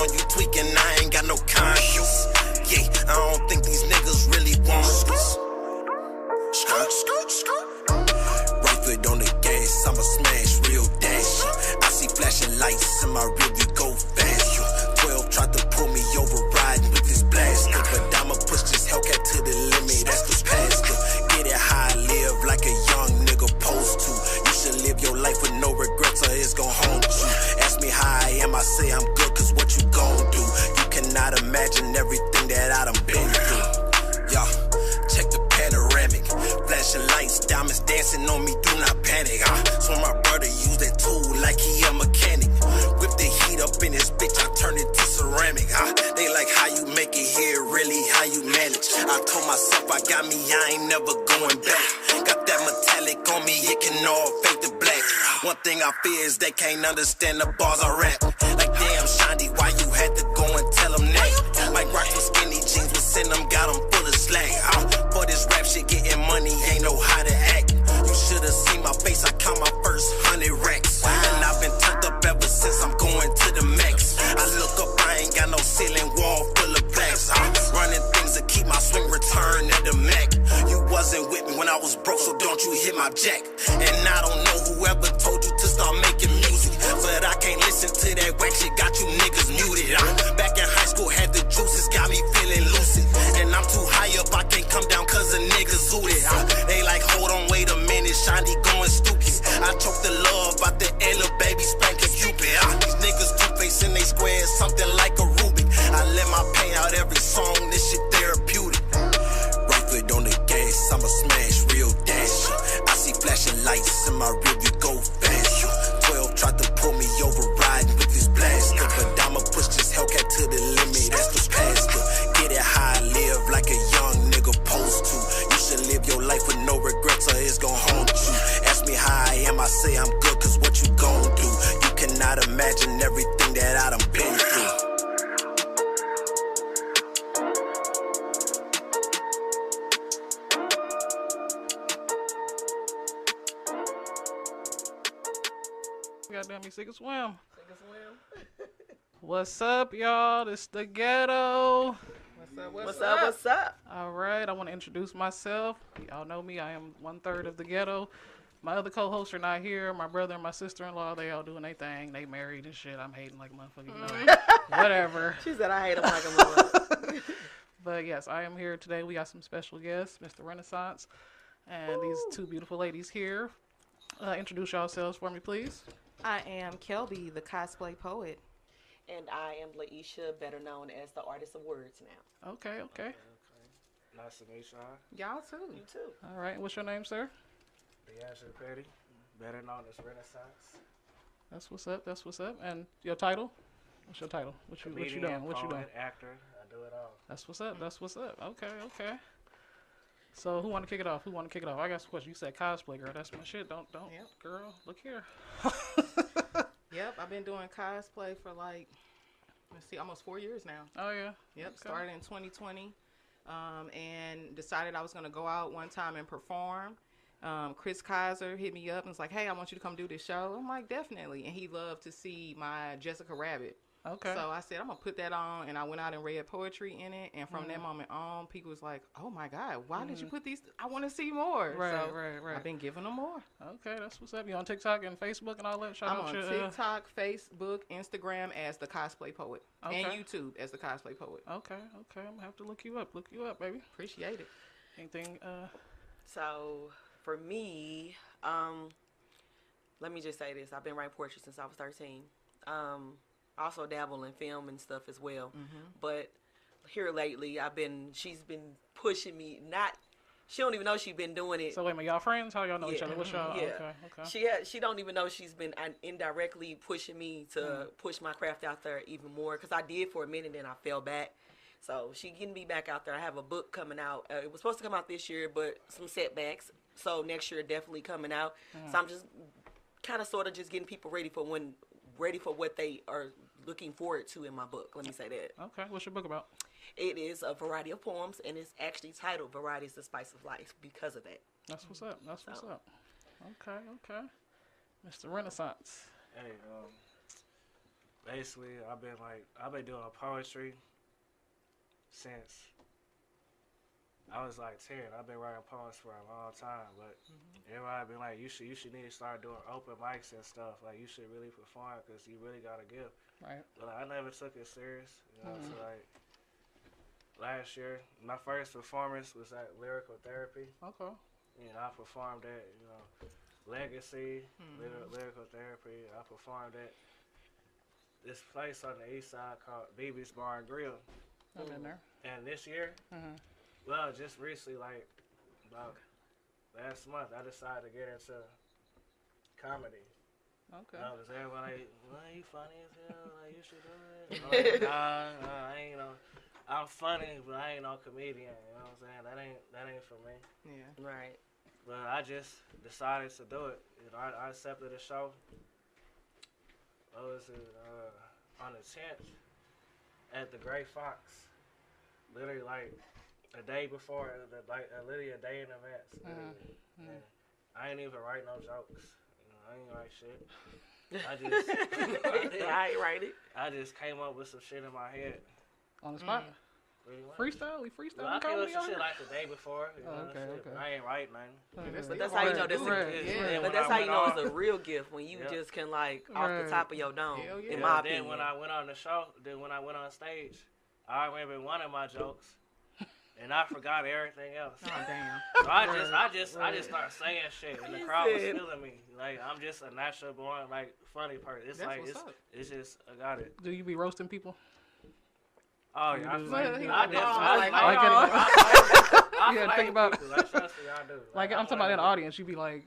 on you tweaking, I ain't got no conscience. Yeah, I don't think these niggas really want this. Right foot on the gas, I'ma smash real dash. I see flashing lights in my rearview go fast. 12 tried to pull me over riding with this blaster, but I'ma push this Hellcat to the limit, that's the pastor. Get it how I live like a young nigga supposed to. You should live your life with no regrets or it's gon' haunt you. Ask me how I am, I say I'm good, cause what you gon' do? You cannot imagine everything that I done been through. Yeah, check the panoramic. Flashing lights, diamonds dancing on me, do not panic. So my brother used that tool like he a mechanic. Whip the heat up in this bitch, I turn it to ceramic. They like how you make it here, really how you manage. I told myself I got me, I ain't never going back. Got that metallic on me, it can all fade to black. One thing I fear is they can't understand the bars I rap. Like damn, Shandy, why you had to go and tell them that? Like rock some skinny jeans, but send them, got them full of slack. For this rap shit, getting money, ain't know how to act. You should've seen my face, I count my first 100 racks. And I've been turned up ever since I'm going to the max. I look up, I ain't got no ceiling wall full of plaques. Running things to keep my swing return at the Mac. You wasn't with me when I was broke, so don't you hit my jack. And I don't know whoever told you to start making music, but I can't listen to that whack shit, got you niggas muted. Back in high school, had the juices, got me feeling lucid. And I'm too high up, I can't come down cause the niggas zooted. They like, hold on, wait a minute, Shandy going stupid. I choke the love out the air, little baby spanking Cupid. These niggas two-faced in they squares, something like a Rubik. I let my pain out every song, this shit therapeutic. Right foot on the gas, I'ma smash real dash. I see flashing lights in my rearview go fast. 12 tried to pull me over riding with this blaster, but I'ma push this Hellcat to the limit, that's the pastor. Get it how I live like a young nigga supposed to. You should live your life with no regrets or it's gon' haunt you. Ask me how I am, I say I'm good, cause what you gon' do? You cannot imagine everything that I done been through. Goddamn, me sink or swim. What's up, y'all? This the Ghetto. What's up? All right, I want to introduce myself. Y'all know me. I am 1/3 of the Ghetto. My other co-hosts are not here. My brother and my sister-in-law, they all doing their thing. They married and shit. I'm hating like a motherfucker. You know, whatever. She said I hate him like a motherfucker. But yes, I am here today. We got some special guests, Mr. Renaissance, and these two beautiful ladies here. Introduce yourselves for me, please. I am Kelby, the Cosplay Poet. And I am Leisha, better known as the Artist of Words now. Okay. Nice to meet y'all. Y'all too. You too. All right. What's your name, sir? Leisha Petty, better known as Renaissance. That's what's up. And your title? What's your title? What you doing? What you doing? Actor. I do it all. That's what's up. Okay. So who want to kick it off? I got some questions. You said cosplay, girl. That's my shit. Don't. Yep. Girl, look here. Yep, I've been doing cosplay for almost 4 years now. Oh yeah. Yep, Okay. started in 2020, and decided I was gonna go out one time and perform. Chris Kaiser hit me up and was like, "Hey, I want you to come do this show." I'm like, "Definitely," and he loved to see my Jessica Rabbit. Okay. So I said, I'm going to put that on, and I went out and read poetry in it, and from that moment on, people was like, oh, my God, why did you put these? I want to see more. Right. I've been giving them more. Okay, that's what's up. You on TikTok and Facebook and all that? I'm on TikTok, Facebook, Instagram as the Cosplay Poet, and YouTube as the Cosplay Poet. Okay. I'm going to have to look you up, baby. Appreciate it. Anything? So, for me, let me just say this. I've been writing poetry since I was 13. I also dabble in film and stuff as well. But here lately, she's been pushing me. She don't even know she's been doing it. So wait a minute, y'all friends? How y'all know each other? What's y'all? Yeah. Okay. She don't even know she's been indirectly pushing me to push my craft out there even more. Because I did for a minute, and I fell back. So she getting me back out there. I have a book coming out. It was supposed to come out this year, but some setbacks. So next year, definitely coming out. So I'm just kind of sort of just getting people ready for what they are looking forward to in my book. Let me say that. Okay. What's your book about? It is a variety of poems, and it's actually titled Variety is the Spice of Life because of that. That's what's up. Okay. Mr. Renaissance. Hey, basically, I've been doing poetry since I was like 10. I've been writing poems for a long time, but everybody been like, you should need to start doing open mics and stuff. Like, you should really perform because you really got a gift. Right. But like, I never took it serious. You know, so like last year, my first performance was at Lyrical Therapy. Okay. You know, I performed at, you know, Legacy, Lyrical Therapy. I performed at this place on the east side called BB's Bar and Grill. I've been there. And this year, well, just recently, like about last month, I decided to get into comedy. Okay. You know, 'cause everybody, well, you funny as hell, like, you should do it. Like, nah, I ain't no, I'm funny, but I ain't no comedian, you know what I'm saying? That ain't for me. Yeah. Right. But I just decided to do it. You know, I accepted a show. What was it? On the 10th at the Gray Fox. Literally, like, a day before, literally a day in advance. And I ain't even write no jokes. You know, I ain't write shit. I ain't write it. I just came up with some shit in my head. On the spot. Pretty much. Freestyle? We freestyle? Well, I came up with some shit like the day before. You know, okay, shit. okay. I ain't write nothing. But that's how you know this. But that's how you know it's a real gift when you just can like off the top of your dome. Yeah. In my Then opinion. when I went on the show, when I went on stage, I remember one of my jokes, and I forgot everything else. Oh damn. So I just started saying shit, and the crowd was feeling me. Like, I'm just a natural born like funny person. It's That's like what's up. it's just I got it. Do you be roasting people? Oh You yeah, do. I think about people. Like, trust me, I do. Like, I'm talking about in the audience. You be like,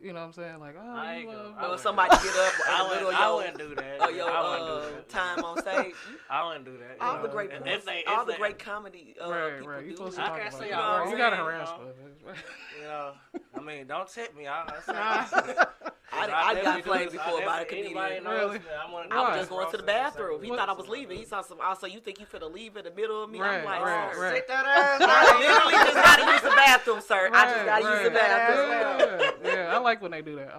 you know what I'm saying? Like, oh, I you ain't love. gonna- Or somebody get up I in the middle wouldn't do that. of your I wouldn't do that. time on stage. I wouldn't do that. All the great And points, if they- great comedy Right, people right. You do. supposed to I talk can't about say it. I You don't gotta say, harass you know. us. You know, I mean, don't tip me. I got played before by a comedian. Really? I was just going to the bathroom. He thought I was leaving. He saw some. Also, you think you finna leave in the middle of me? I'm like, sir, Sit that ass I literally just gotta use the bathroom, sir. I just gotta use the bathroom. Yeah, I like when they do that.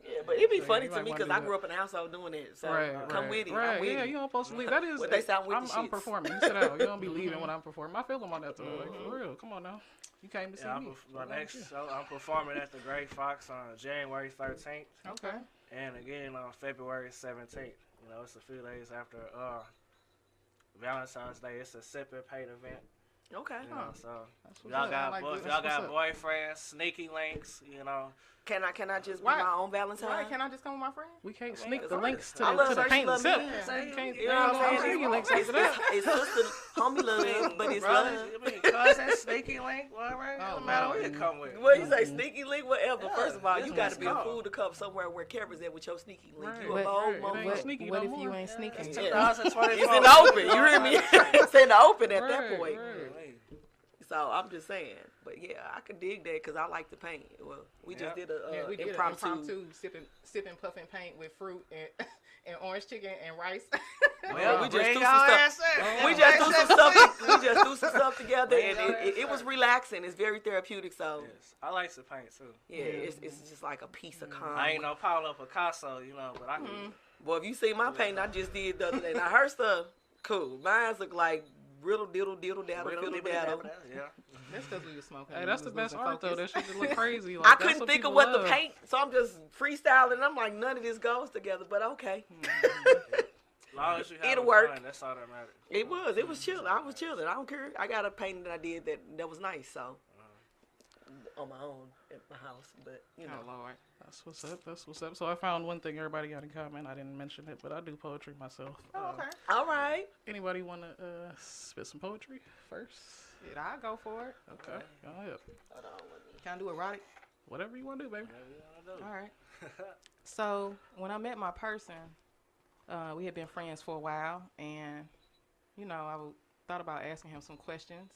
Yeah, but it'd be funny you to might me wanna because do I that. grew up in a household doing it. So Right, come with it. Right, I'm with yeah, it. you don't supposed to leave. That is. What they sound with the I'm shits. performing. You sit down. You don't be leaving when I'm performing. I feel them on that though. Like, for real. Come on now. You came to see me. My next show, I'm performing at the Gray Fox on January 13th. Okay. And again on February 17th. You know, it's a few days after Valentine's Day. It's a sip and paint event. Okay. You know, so That's what's y'all up. got I like boys, this. y'all That's got what's up. boyfriends, sneaky links. You know, Can I just be Why? my own Valentine? Why can't I just come with my friend? We can't it's sneak the hard. links to I love the her, she paint and love sip. me. You can't. You know what I'm saying? You links after that. It's just the homie love, but it's brother, love. I mean, cousin, sneaky link, whatever. Oh, No matter no. what you come with. Well, you say sneaky link, whatever. First of all, that's you what got it's to be a called. fool to come somewhere where Kevin's at with your sneaky link. Right. You a But- bold right, it motherfucker. ain't sneaky What no if you more. ain't sneaking? Yeah. 2024. It's in the open. You hear me? It's in the open at that Right, point. right. So I'm just saying. But yeah, I can dig that because I like to paint. Well, we just did a We did impromptu. sipping puffing paint with fruit and and orange chicken and rice. Well, we just bring threw your some ass stuff. in. We just threw some stuff. We just threw some stuff together, and Bring your it was ass in. relaxing. It's very therapeutic. So Yes, I like to paint too. yeah, it's just like a piece of calm. I ain't no Paulo Picasso, you know, but I can. Boy, if you see my painting I just did the other day, now her stuff, cool. Mine's look like riddle diddle diddle daddle fiddle daddle. Yeah. That's because we were smoking. Hey, We that's was the best losing art though. focus. That shit just look crazy. Like, I that's couldn't think of people what love. to paint, so I'm just freestyling. I'm like, none of this goes together, but okay. As long as you have It'll work. fun, that's all that matters. It was chill. I was chilling. I don't care. I got a painting that I did that was nice, so on my own at my house, but you know. Oh Lord. That's what's up. That's what's up. So I found one thing everybody got in common. I didn't mention it, but I do poetry myself. Oh, okay. All right. Anybody want to spit some poetry first? Shit, I'll go for it. Okay. Go ahead. Hold on, let me. Can I do erotic? Whatever you want to do, baby. All right. So when I met my person, we had been friends for a while, and you know, thought about asking him some questions,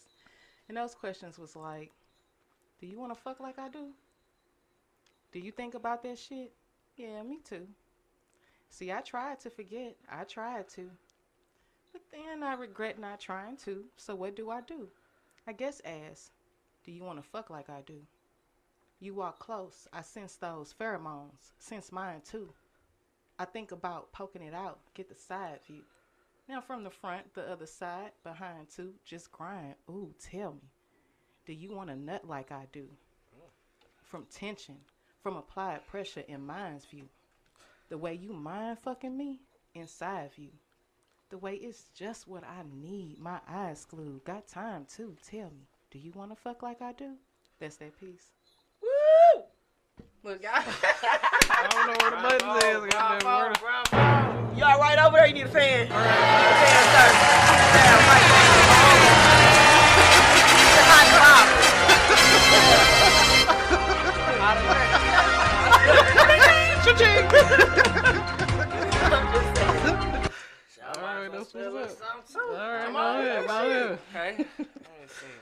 and those questions was like, "Do you want to fuck like I do? Do you think about that shit? Yeah, me too. See, I tried to forget. I tried to, but then I regret not trying to. So what do? I guess ask, do you want to fuck like I do? You walk close, I sense those pheromones, sense mine too. I think about poking it out, get the side view. Now from the front, the other side, behind too, just grind. Ooh, tell me, do you want a nut like I do? From tension, from applied pressure in mind's view. The way you mind fucking me, inside view. The way it's just what I need, my eyes glued. Got time too, tell me, do you want to fuck like I do? That's that piece. Woo! Look, y'all. I don't know where the button is. Bravo. You all right over there? You need a fan? All right. Fan, sir. Alright, that's what's up. Alright, Come go on, ahead. Okay. Let me see.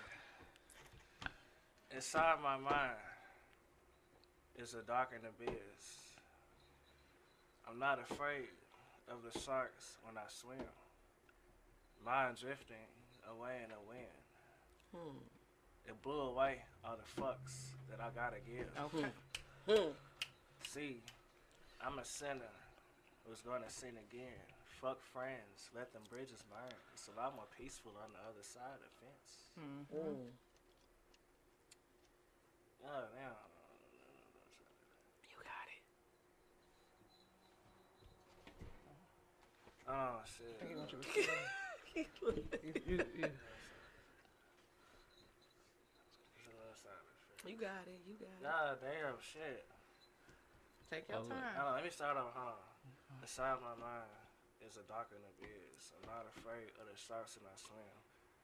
Inside my mind is a dark in the biz. I'm not afraid of the sharks when I swim. Mind drifting away in the wind. It blew away all the fucks that I gotta give. Okay. See, I'm a sinner who's gonna sin again. Fuck friends, let them bridges burn. It's a lot more peaceful on the other side of the fence. Oh, damn. You got it. Oh, shit. You got it. You got it. Nah, damn, shit. Take your time. Let me start off, Inside my mind is a dark in the biz. I'm not afraid of the sharks when I swim.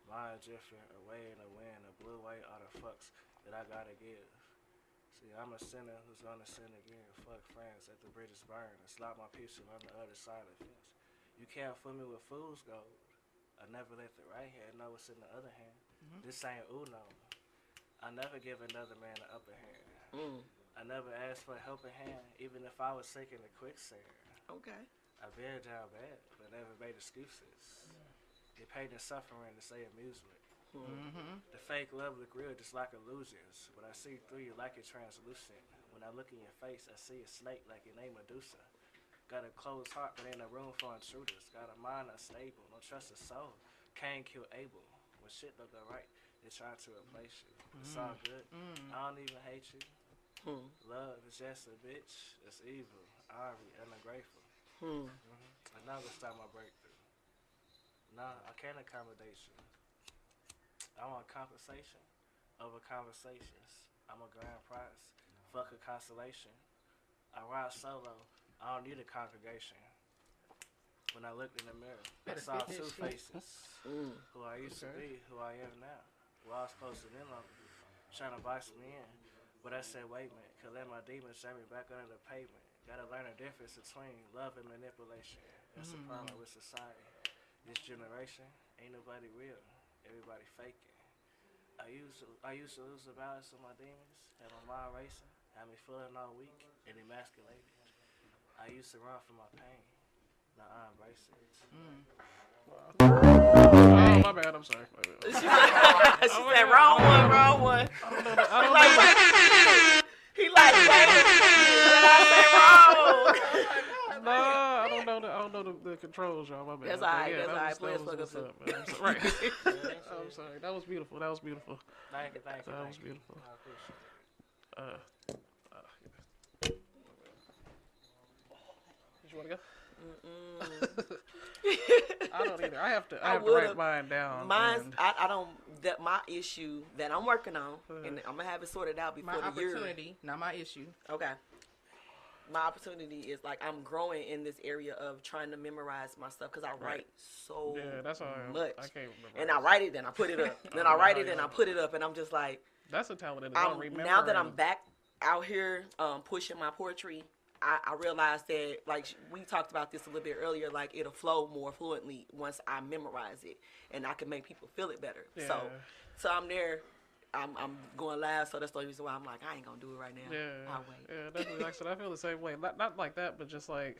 Mind drifting away in the wind. I blew away all the fucks that I gotta give. See, I'm a sinner who's gonna sin again. Fuck friends, let the bridges burn. And slap my pistol on the other side of the fence. You can't fool me with fool's gold. I never let the right hand know what's in the other hand. This ain't Uno. I never give another man an upper hand. I never asked for a helping hand, even if I was sinking in quicksand. Okay. I've been down bad, but never made excuses. They paid in suffering to say amusement. The fake love look real just like illusions. When I see through you like it's translucent. When I look in your face, I see a snake like your name Medusa. Got a closed heart, but ain't no room for intruders. Got a mind unstable, no trust a soul. Cain killed Abel. When shit don't go right, they try to replace you. It's all good. I don't even hate you. Love is just a bitch. It's evil, angry, and ungrateful. I never stop my breakthrough. Nah, I can't accommodate you. I want compensation over conversations. I'm a grand prize. Fuck a constellation. I ride solo. I don't need a congregation. When I looked in the mirror, I saw two faces. Who I used to be, who I am now. Well, I was closing in on me, trying to box me in. But I said, wait a minute, could let my demons drag me back under the pavement. Gotta learn the difference between love and manipulation. That's the problem with society. This generation, ain't nobody real. Everybody faking. I used to lose the balance of my demons, have my mind racing, have me feeling all weak and emasculated. I used to run from my pain. Now I embrace it. Oh, my bad. I'm sorry. She said, wrong one. I don't know. He like, wait a minute, did I say wrong? No, I don't know the controls, y'all. My bad. That's all right. That's all right. Please fuck us up. Right. I'm sorry. That was beautiful. Thank you. That was beautiful. I appreciate it. You want to go? I don't either. I have to write mine down. I don't. That my issue that I'm working on, and I'm gonna have it sorted out before My the year. opportunity, not my issue. Okay. My opportunity is like I'm growing in this area of trying to memorize my stuff because I write so that's all much. I can't remember. And I write it, then I put it up. Then I write it, and I put it up, and I'm just like, that's a talent that I don't remember. now that I'm back out here pushing my poetry, I realized that, like, we talked about this a little bit earlier, like, it'll flow more fluently once I memorize it, and I can make people feel it better. Yeah. So I'm there. I'm going live, so that's the reason why I'm like, I ain't gonna do it right now. Yeah. I'll wait. Yeah, definitely. Like I said, I feel the same way. Not like that, but just like,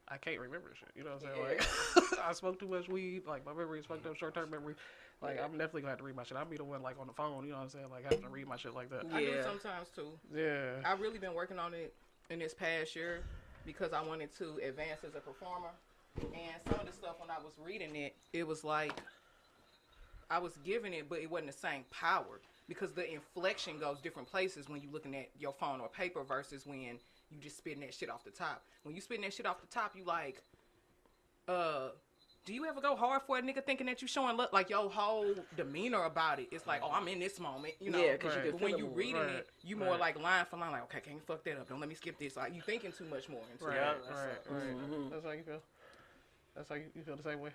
I can't remember shit. You know what I'm saying? Like, I smoke too much weed. Like, my memory is fucked up, short-term memory. Like, I'm definitely gonna have to read my shit. I'll be the one, like, on the phone, you know what I'm saying? Like, I have to read my shit like that. I do Yeah. sometimes too. Yeah. I've really been working on it in this past year. because I wanted to advance as a performer. And some of the stuff when I was reading it, it was like I was giving it, but it wasn't the same power because the inflection goes different places when you're looking at your phone or paper versus when you just spitting that shit off the top. When you spitting that shit off the top, you like, do you ever go hard for a nigga thinking that you showing look like your whole demeanor about it? It's like, oh, I'm in this moment, you know. Yeah, because you can But when feel you it. reading it, you more like line for line, like, okay, can't fuck that up. Don't let me skip this. Like you thinking too much more into Right, it. right. That's how you feel. That's how you feel the same way.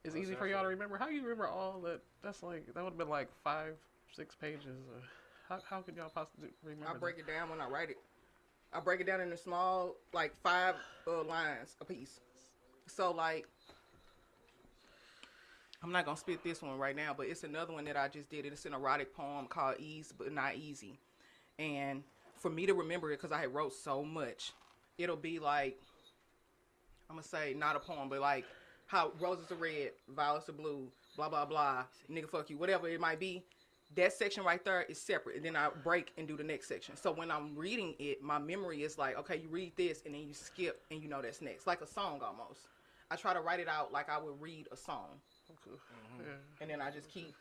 It's easy for y'all to remember. How you remember all that? That's like that would have been like 5-6 pages. How could y'all possibly remember? I break it down when I write it. I break it down into small, like 5 lines a piece. So like, I'm not gonna spit this one right now, but it's another one that I just did. It's an erotic poem called "Ease But Not Easy," and for me to remember it, because I had wrote so much, it'll be like, I'm gonna say not a poem, but like how roses are red, violets are blue, blah blah blah, nigga fuck you, whatever it might be. That section right there is separate, and then I break and do the next section. So when I'm reading it, my memory is like, okay, you read this, and then you skip, and you know that's next, like a song almost. I try to write it out like I would read a song. Yeah. And then I just keep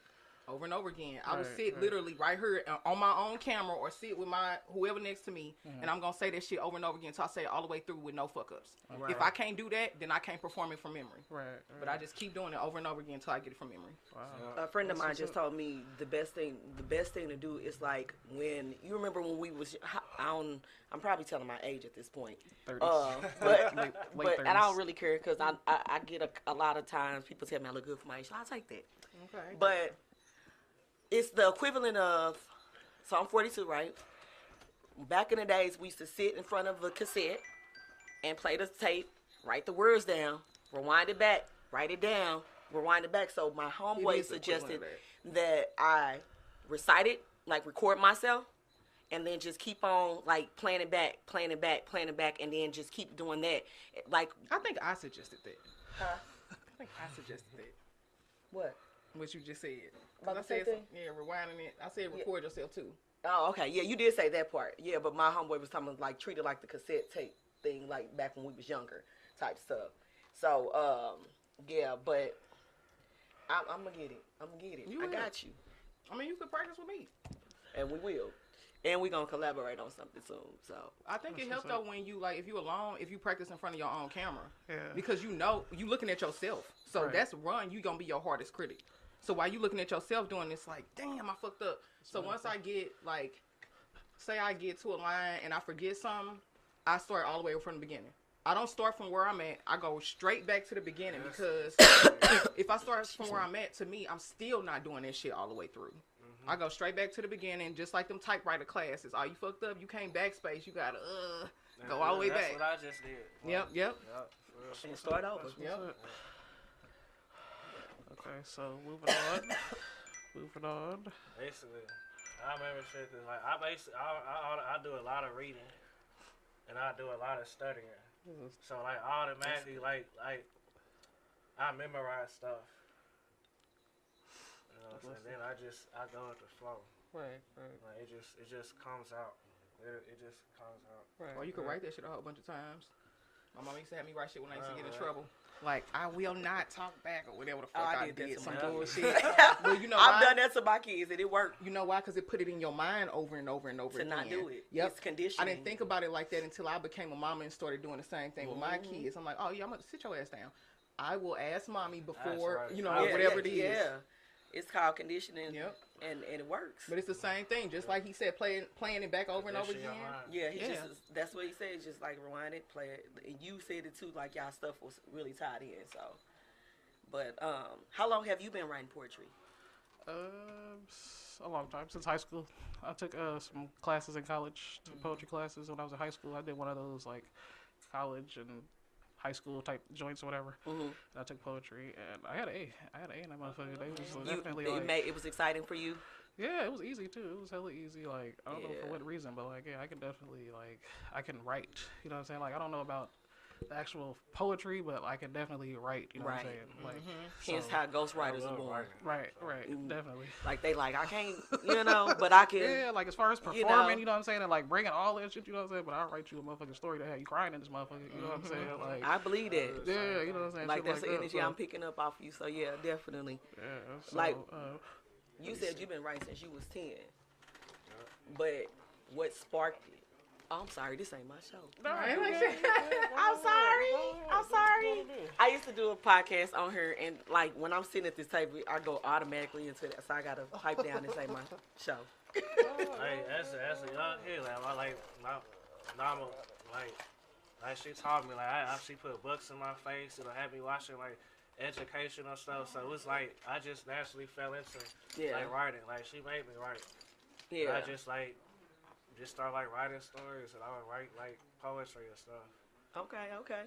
over and over again. I would sit literally right here on my own camera or sit with my whoever next to me, and I'm gonna say that shit over and over again until I say it all the way through with no fuck ups. Right. If I can't do that, then I can't perform it from memory. Right. But I just keep doing it over and over again until I get it from memory. Wow. A friend of mine just told me the best thing to do is like when you remember when we was I'm probably telling my age at this point. 30s. But late and I don't really care because I get a lot of times people tell me I look good for my age. So I'll take that. Okay. But it's the equivalent of, so I'm 42, right? Back in the days, we used to sit in front of a cassette and play the tape, write the words down, rewind it back, write it down, rewind it back. So my homeboy suggested that I recite it, like record myself, and then just keep on like playing it back, and then just keep doing that. Like I think I suggested that. Huh? I think I suggested that. What? What you just said. About I the same said thing? rewinding it. I said record yourself too. Oh, okay. Yeah, you did say that part. Yeah, but my homeboy was talking like treat it like the cassette tape thing, like back when we was younger, type stuff. So, yeah, but I'm gonna get it. I got you. I mean, you could practice with me. And we will. And we're gonna collaborate on something soon. So I think it helps though when you like if you alone, if you practice in front of your own camera. Yeah. Because you know you looking at yourself. So that's you gonna be your hardest critic. So while you looking at yourself doing this, like, damn, I fucked up. So once I get like, say I get to a line and I forget something, I start all the way from the beginning. I don't start from where I'm at. I go straight back to the beginning because if I start from where I'm at, to me, I'm still not doing that shit all the way through. I go straight back to the beginning, just like them typewriter classes. Oh, you fucked up. You can't backspace. You gotta go all the way back. That's what I just did. Yep. and start over. Yep. Okay, so moving on. Basically, I remember shit cause like I do a lot of reading, and I do a lot of studying. So like automatically like I memorize stuff. You know what I'm saying? Then I go with the flow. Right. Like it just comes out. It just comes out. Right. Or you could write that shit a whole bunch of times. My mom used to have me write shit when I used to get in trouble. Like, I will not talk back or whatever the fuck I did. Some bullshit. Well, you know I've why? done that to my kids and it worked. You know why? Because it put it in your mind over and over and over again. To not do it. Yep. It's conditioning. I didn't think about it like that until I became a mama and started doing the same thing with my kids. I'm like, oh, yeah, I'm going to sit your ass down. I will ask mommy before, right. you know, whatever it is. Yeah. It's called conditioning. Yep. And it works. But it's the same thing. Just like he said, playing it back over and over again. Yeah, that's what he said. It's just like rewind it, play it. And you said it too, like y'all stuff was really tied in. So, but how long have you been writing poetry? A long time, since high school. I took some classes in college, poetry classes when I was in high school. I did one of those like college and high school type joints or whatever. And I took poetry and I had an A in that motherfucker. They was definitely it was exciting for you. Yeah, it was easy too. It was hella easy. Like I don't know for what reason, but like I can definitely I can write. You know what I'm saying? Like I don't know about the actual poetry, but I can definitely write. You know what I'm saying? Like, Hence so- how ghostwriters are born. right, definitely. Like they like, I can't, but I can. Yeah, like as far as performing, you know what I'm saying, and like bringing all that shit, you know what I'm saying. But I'll write you a motherfucking story that had you crying in this motherfucker. You know what I'm saying? Like, I believe that. yeah, you know what I'm saying. Like shit that's the that, energy so- I'm picking up off you. So yeah, definitely. Yeah, so, Like, You said you've been writing since you was 10. But what sparked it? Oh, I'm sorry, this ain't my show. I'm sorry. I used to do a podcast on her, and like when I'm sitting at this table, I go automatically into that. So I gotta pipe down and say my show. Like as a young kid, like my mama, like she taught me, like she put books in my face, had me watching like educational stuff. So it was like I just naturally fell into like writing. Like she made me write. Yeah. I just started like writing stories, and I would write like poetry and stuff. Okay. I write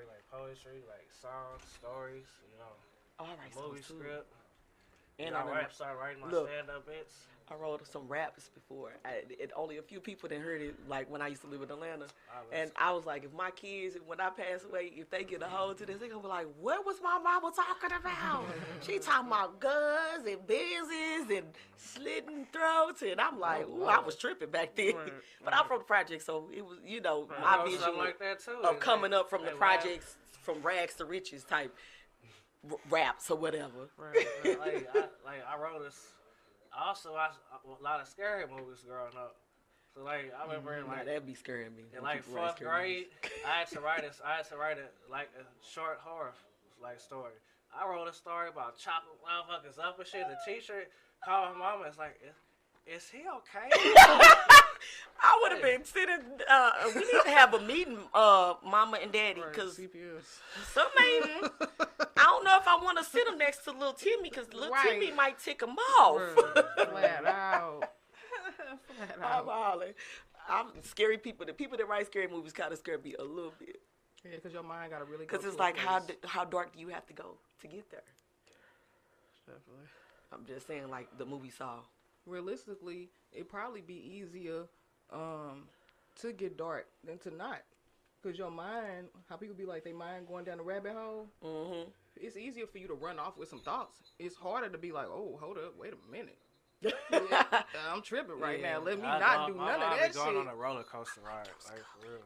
like poetry, like songs, stories, All right, movie script. And I started writing my stand-up bits. I wrote some raps before. Only a few people that heard it, like when I used to live in Atlanta. And I was like, if my kids, when I pass away, if they get a hold to this, they're going to be like, what was my mama talking about? She talking about guns and business and slitting throats. And I'm like, ooh, I was tripping back then. But I'm from the project, so it was, my vision like that too, of coming up from the projects, from rags to riches type raps or whatever. I wrote this. I also watched a lot of scary movies growing up. So like I remember that'd be scaring me. In like 4th grade, I had to write like a short horror like story. I wrote a story about chopping motherfuckers up and shit. The teacher called my mama. It's like, is he okay? I would have been sitting. We need to have a meeting, mama and daddy, because some ain't. I don't know if I want to sit them next to little Timmy, because little Timmy might tick him off. Flat out. I'm hollering. I'm scary people. The people that write scary movies kind of scare me a little bit. Yeah, because your mind got to really go. Because it's like, how dark do you have to go to get there? Definitely. I'm just saying, like the movie Saw. Realistically, it'd probably be easier to get dark than to not. Because your mind, how people be like, they mind going down the rabbit hole, it's easier for you to run off with some thoughts. It's harder to be like, oh, hold up, wait a minute. I'm tripping right now. Let me not do none of that shit. Going on a roller coaster ride, like for real.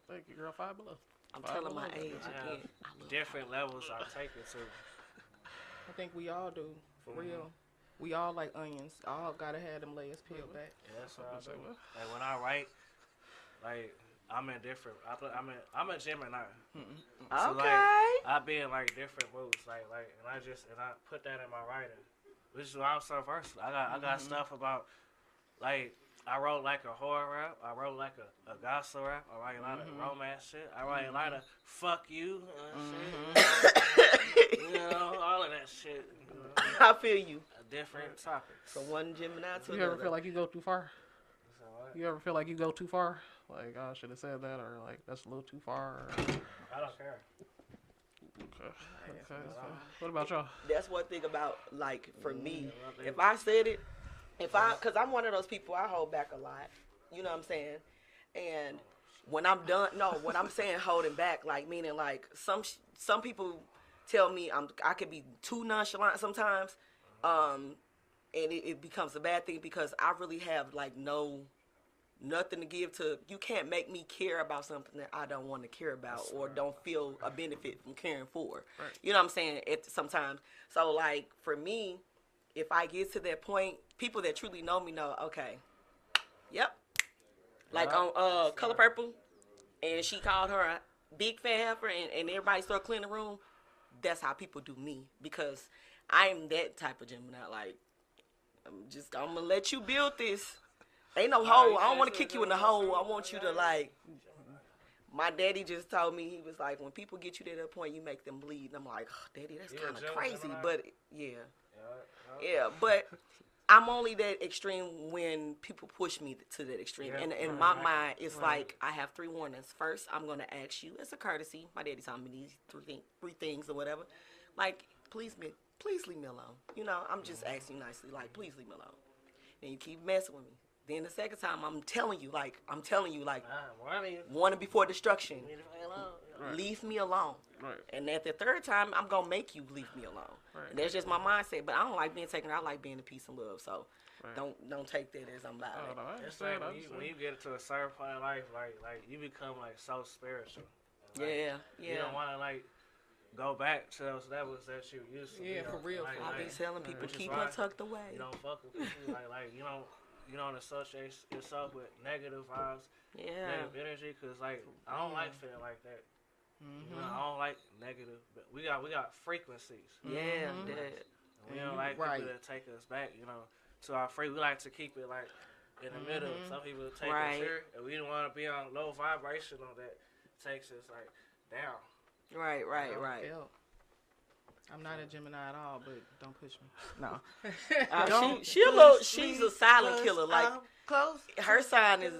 Thank you, girl. 5 Below. I'm telling my age again. Different levels I take it to. I think we all do, for real. We all like onions. All gotta have them layers peeled back. Yeah, that's what I do. Like when I write, like I'm in different. I'm a Gemini. So like I be in like different moods, like and I put that in my writing, which is why I'm so versatile. I got stuff about like I wrote like a horror rap. I wrote like a gospel rap. I write a lot of romance shit. I write a lot of fuck you, shit. All of that shit. I feel you. Different topics. From one Gemini to another. You ever feel like you go too far? So what? You ever feel like you go too far? Like, I should have said that, or like, that's a little too far? Or... I don't care. Okay. What about y'all? That's one thing about, like, for me, if I said it, because I'm one of those people, I hold back a lot. You know what I'm saying? And when I'm done, when I'm saying holding back, like, meaning, like, some people tell me I could be too nonchalant sometimes. And it becomes a bad thing because I really have like nothing to give to. You can't make me care about something that I don't want to care about or don't feel a benefit from caring for. Right. You know what I'm saying? Sometimes. So like for me, if I get to that point, people that truly know me know, okay, yep. Like on Color Purple, and she called her a big fat heifer, and everybody started cleaning the room. That's how people do me because I'm that type of Gemini. Like, I'm gonna let you build this. Ain't no hole. I don't want to kick you in the hole. I want you to like. My daddy just told me, he was like, when people get you to that point, you make them bleed. And I'm like, oh, daddy, that's kind of crazy. But yeah. But I'm only that extreme when people push me to that extreme. And in my mind, it's like I have 3 warnings. First, I'm gonna ask you as a courtesy. My daddy told me these three things or whatever. Like, please leave me alone. You know, I'm just asking you nicely, like, please leave me alone. And you keep messing with me. Then the second time, I'm telling you, like, Warning. warning before destruction. Leave me alone. Right. Leave me alone. Right. And at the third time, I'm gonna make you leave me alone. Right. And that's just my mindset. But I don't like being taken. I like being in peace and love. So Right. don't take that as I'm Oh, loud. no, I It's understand. like when you get to a certain point in life, like you become like so spiritual. And, like, Yeah, You yeah. don't want to like go back to those levels that you used to. Yeah, you know? for real, Like, for I real. be telling people Which is keep why her tucked away. You don't fuck with people like you don't associate yourself with negative vibes, Yeah. negative energy, cause like I don't like feeling like that. You know, I don't like negative. But we got frequencies. Yeah. Mhm. That. And we don't like Right. people that take us back. You know, to our free. We like to keep it like in the middle. Some people take Right. us here, and we don't want to be on low vibrational that takes us like down. Right. Felt. I'm not a Gemini at all, but don't push me. No. She's a silent killer. Like Close. her sign is.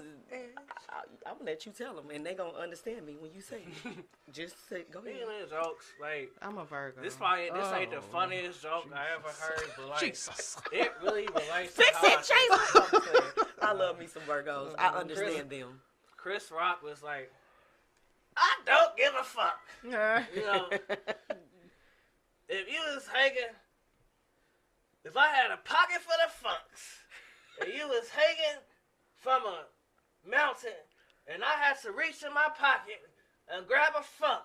I'm gonna let you tell them, and they gonna understand me when you say it. Just say, go ahead. Speaking of jokes, like I'm a Virgo. this ain't the funniest joke I ever heard, but like Jesus. it really relates. Fix to how it, Jesus. I I love me some Virgos. I understand them. Chris Rock was like, I don't give a fuck. Yeah. You know, if you was hanging, if I had a pocket full of funks, and you was hanging from a mountain, and I had to reach in my pocket and grab a funk,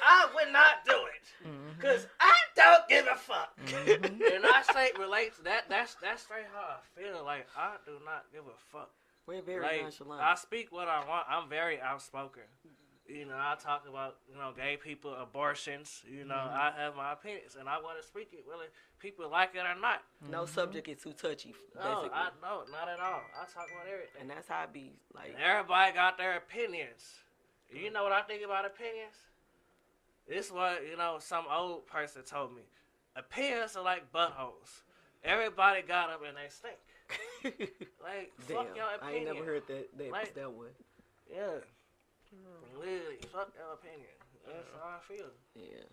I would not do it, cause I don't give a fuck. And I say relate to that. That's straight how I feel. Like I do not give a fuck. We're very Like nonchalant. I speak what I want. I'm very outspoken. You know, I talk about, gay people, abortions. I have my opinions, and I want to speak it whether people like it or not. No subject is too touchy. No, Basically. no, not at all. I talk about everything. And that's how I be like. And everybody got their opinions. You know what I think about opinions? This is what, some old person told me. Opinions are like buttholes. Everybody got them and they stink. Like, Damn, fuck your opinion. I ain't never heard that Like- that one. Yeah. Literally, fuck your opinion. That's how I feel. Yeah.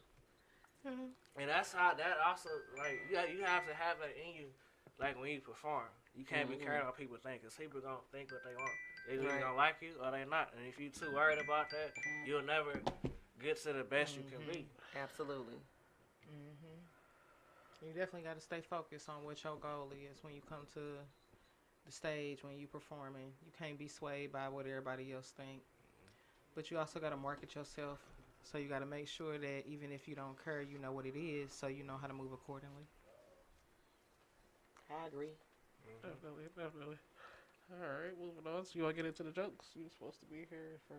And that's how that also, like, you have to have that in you, like, when you perform. You can't be caring what people think, because people going to think what they want. They either Right. going to like you or they not. And if you too worried about that, you'll never get to the best you can be. Absolutely. You definitely got to stay focused on what your goal is when you come to the stage, when you performing. You can't be swayed by what everybody else think. But you also got to market yourself. So you got to make sure that even if you don't care, you know what it is, so you know how to move accordingly. I agree. Definitely. All right, moving on. So you want to get into the jokes? You're supposed to be here for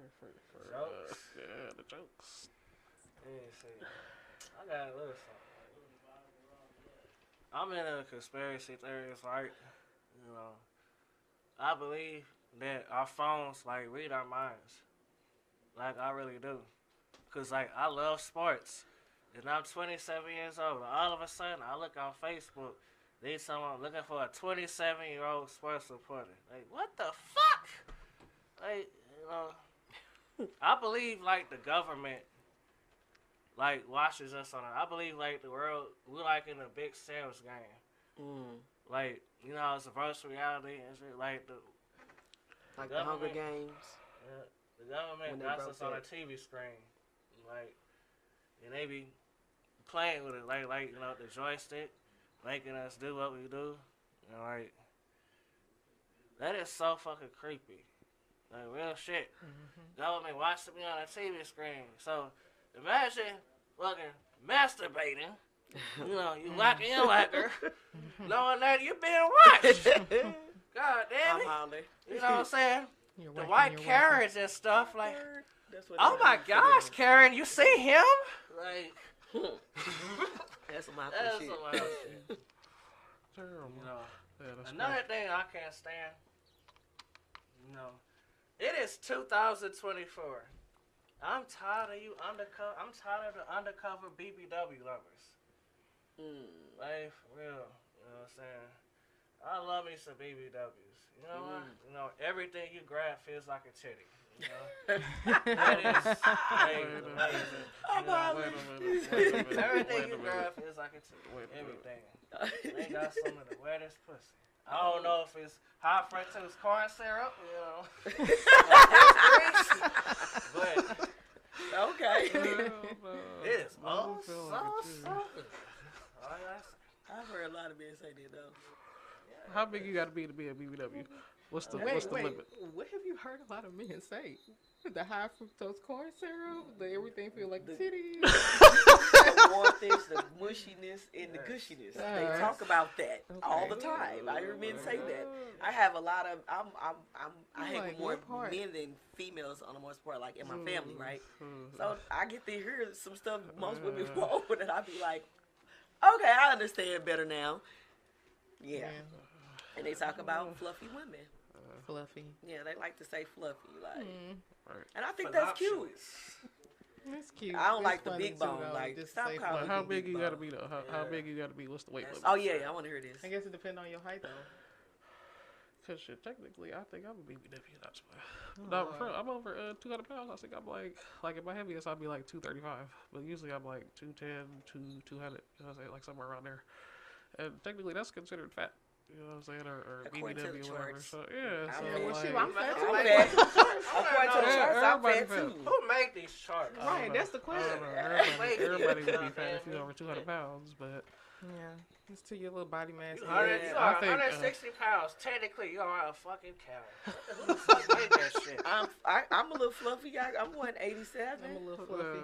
Jokes? yeah, the jokes. Let me see. I got a little something. I'm in a conspiracy theories, right? I believe that our phones, like, read our minds. Like, I really do. Because, like, I love sports. And I'm 27 years old. All of a sudden, I look on Facebook. They someone looking for a 27-year-old sports reporter. Like, what the fuck? Like, I believe, like, the government, like, watches us on it. I believe, like, the world, we're, like, in a big sales game. Like, it's a virtual reality and shit. Like, the Hunger government- Games. the government When they got broke us on a that. TV screen. Like, and they be playing with it. Like, the joystick, making us do what we do. And, like, that is so fucking creepy. Like, real shit. Government watching me on a TV screen. So, imagine fucking masturbating. You whacking your whacker, knowing that you're being watched. God damn I'm it. hollering. You know what I'm saying? You're The working, white you're Karens and stuff, like, That's what oh it my is for gosh, them. Karen, you see him? Like, That's some hot that's shit. some wild shit. Terrible. Yeah, that's Another thing I can't stand, it is 2024. I'm tired of you undercover. I'm tired of the undercover BBW lovers. Like, for real. You know what I'm saying? I love me some BBWs. You know what? Everything you grab feels like a titty. That is amazing. Everything you grab feels like a titty. Everything. They got some of the wettest pussy. I don't know if it's high fructose corn syrup, but Okay. it's Oh, something. I've heard a lot of men say that though. How big you got to be a BBW? What's the Wait, limit? what have you heard a lot of men say? The high fructose corn syrup, the everything feel like titties. The warmth, the mushiness, and the gushiness. They talk about that all the time. I hear men say that. I have a lot of. I hang with more men than females on the most part, like in my family, right? So I get to hear some stuff most women won't, and I be like, okay, I understand better now. Yeah. And they talk about fluffy women. Fluffy. Yeah, they like to say fluffy, like, and I think Voluptuous. that's cute. That's cute. I don't It's like the funny big too, bone. though. Like, Just stop say calling fluffy. How big you bone. got to be though? How big you got to be? What's the weight limit? Oh yeah, I want to hear this. I guess it depends on your height though. Cause shit, technically, I think I'm a BBW. That's no, I'm over 200 pounds. I think I'm like at my heaviest, I'd be like 235. But usually I'm like 210, 200. You know what I'm saying? Like somewhere around there. And technically, that's considered fat. You know what I'm saying? Or According to BBW the or whatever. charts. So yeah. I'm So fat. Well, like, shoot, I'm fat too. I'm Like, fat. what's the charts? According to the charts, I'm everybody fat fat. too. Who made these charts? Right, that's the question. Everybody would be fat if you're over 200 pounds, but Yeah, it's to your little body mass. You index. are I think, 160 pounds. Technically, you are a fucking cow. Who the fuck made that shit? I'm a little fluffy. I'm 187. I'm a little fluffy.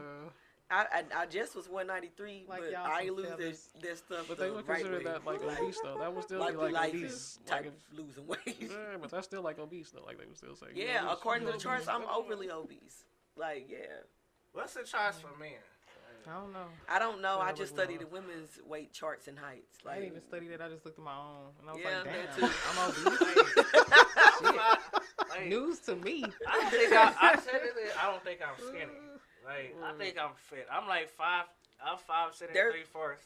I just was 193, Like but y'all I ain't some lose feathers. this stuff. but they the would right consider way. that like obese though. That would still like be the like life obese. type Like, of losing weight. yeah, but that's still like obese though. Like they would still say. Yeah, obese. according to the You're charts, obese. I'm overly obese. Like, yeah. What's the charts for men? I don't know. I don't know. I Yeah, just like, study the women's weight charts and heights. I Like, didn't even study that. I just looked at my own, and I was Yeah, like, that "Damn, too. I'm obese." Like, News to me. I think I don't think I'm skinny. Like, I think I'm fit. I'm like 5 sitting There- 3/4,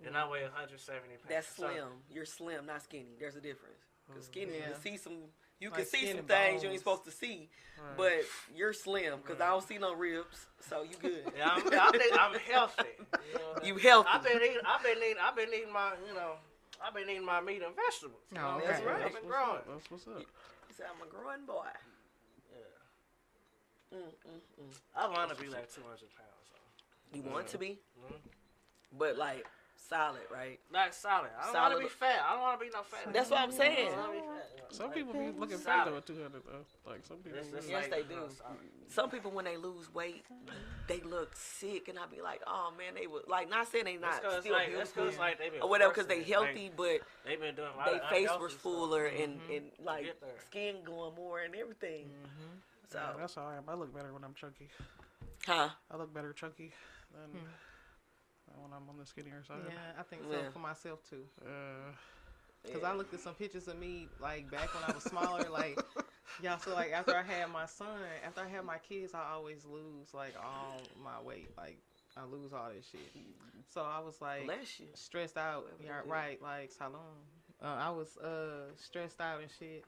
and I weigh 170 pounds. that's So, slim. You're slim, not skinny. There's a difference. Because skinny, you Yeah. can see some. You Like can see skin some and things you bones. ain't supposed to see, Right. but you're slim because I don't see no ribs, so you good. yeah, I think I'm healthy. You know, You healthy. I've been eating my, I've been eating my meat and vegetables. You know, okay. That's right. I've been growing. That's what's up. He said, I'm a growing boy. Yeah. Mm. I want to be like 200 pounds. So. You want to be, Mhm. but like solid, right? Like solid. I don't want Solid. to be fat. I don't want to be no fat. That's what I'm saying. I don't wanna be fat. Some Like, people be looking fat solid. though at 200 though. Like some people. It's Yes, like, they you know, do. solid. Some people, when they lose weight, they look sick, and I be like, oh man, they would like not saying they not That's 'cause still like, healthy like they been or whatever because forcing they it. healthy, Like, but they been doing a lot they of face unhealthy was stuff. fuller and like Get there. skin glowing more and everything. So, Yeah, that's how I am. I look better when I'm chunky. huh? I look better chunky than when I'm on the skinnier side. Yeah, I think so Yeah. for myself too. Uh, Cause I looked at some pictures of me like back when I was smaller, like yeah. So like after I had my son, after I had my kids, I always lose like all my weight. Like I lose all this shit. So I was like Bless you. stressed out. Yeah, right. Like salon. I was stressed out and shit.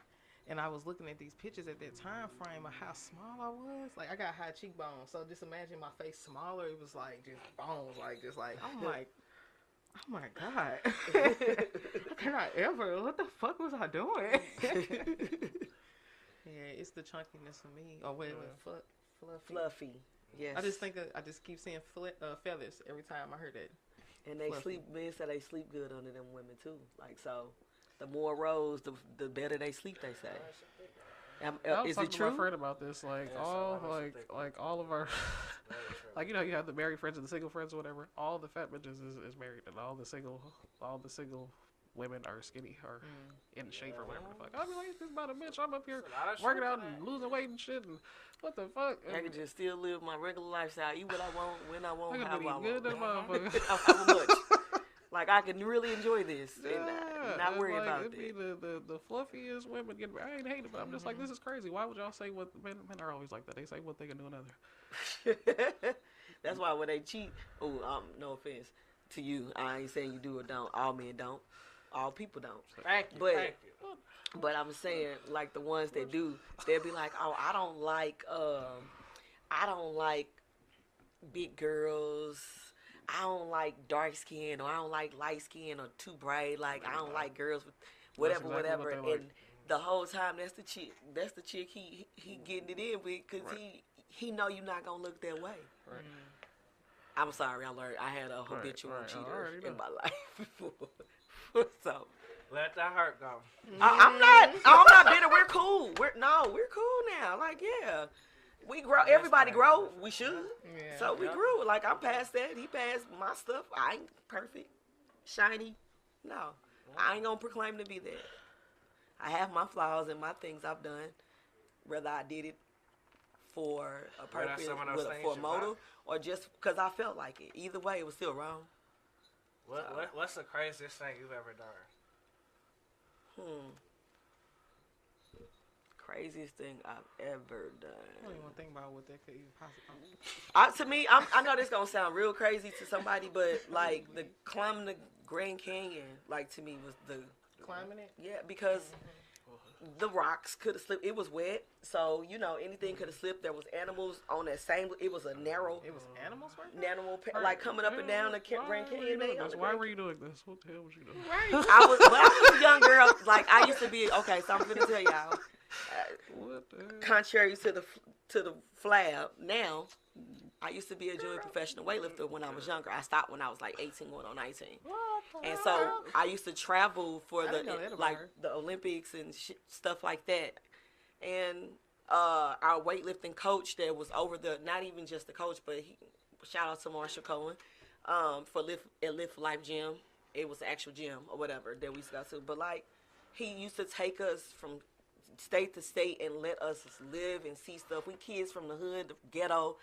And I was looking at these pictures at that time frame of how small I was. Like I got high cheekbones, so just imagine my face smaller. It was like just bones, like just like I'm like, oh my god, how can I ever? What the fuck was I doing? Yeah, it's the chunkiness for me. Or wait, fluffy. Fluffy. Yes. I just think that I just keep seeing feathers every time I heard that. And they fluffy. sleep. Men say they sleep good under them women too. Like so, the more rows, the better they sleep. They say. I was Is talking it to my true? friend about this. Like Yeah, all so I was thinking. like all of our Very true. like you have the married friends and the single friends or whatever. All the fat bitches is married, and all the single women are skinny or in shape or whatever the fuck. I mean, like, this about a bitch. I'm up here It's a lot of working shit out for and that. losing weight and shit. And what the fuck? I can just still live my regular lifestyle. Eat what I want, when I want, I how I can want. be good, that motherfucker. How much? Like I can really enjoy this and not and, worry like, about it'd be it. the fluffiest women get. I ain't hating, but I'm just like, this is crazy. Why would y'all say what men are always like that? They say one thing and do another. That's why when they cheat, no offense to you, I ain't saying you do or don't. All men don't. All people don't. Thank you. But- Thank you. But I'm saying, like the ones that do, they'll be like, oh, I don't like big girls. I don't like dark skin, or I don't like light skin or too bright. Like I don't like girls whatever, exactly whatever. what they like. And the whole time, that's the chick he getting it in with, because he know you not gonna look that way. Right. I'm sorry, I had a habitual right. cheater Alright, in my life before. So Let that heart go. I'm not bitter. We're cool. We're cool now. Like, yeah, we grow. Everybody grow. We should. Yeah. So we grew. Like, I'm past that. He passed my stuff. I ain't perfect, shiny. No, I ain't gonna proclaim to be that. I have my flaws and my things I've done, whether I did it for a purpose, for a motive, or just because I felt like it. Either way, it was still wrong. What's the craziest thing you've ever done? Craziest thing I've ever done. I don't even want to think about what that could even possibly. To me, I know this gonna sound real crazy to somebody, but like the climbing the Grand Canyon, like to me was the Climbing it? yeah, because the rocks could have slipped. It was wet, so anything could have slipped. There was animals on that same. It was a narrow. It was animals right there? Like coming up and down the Grand Canyon. Why were you doing this? What the hell was you doing? Right. I was a young girl. Like, I used to be. Okay, so I'm gonna tell y'all. What the hell? Contrary to the flab, now I used to be a junior professional weightlifter when I was younger. I stopped when I was like 18, going on 19. And so I used to travel for the Olympics and stuff like that. And our weightlifting coach that was over not even just the coach, but shout out to Marshall Cohen for Lift Life Gym. It was the actual gym or whatever that we used to go to. But like, he used to take us from state to state and let us live and see stuff. We kids from the hood, the ghetto.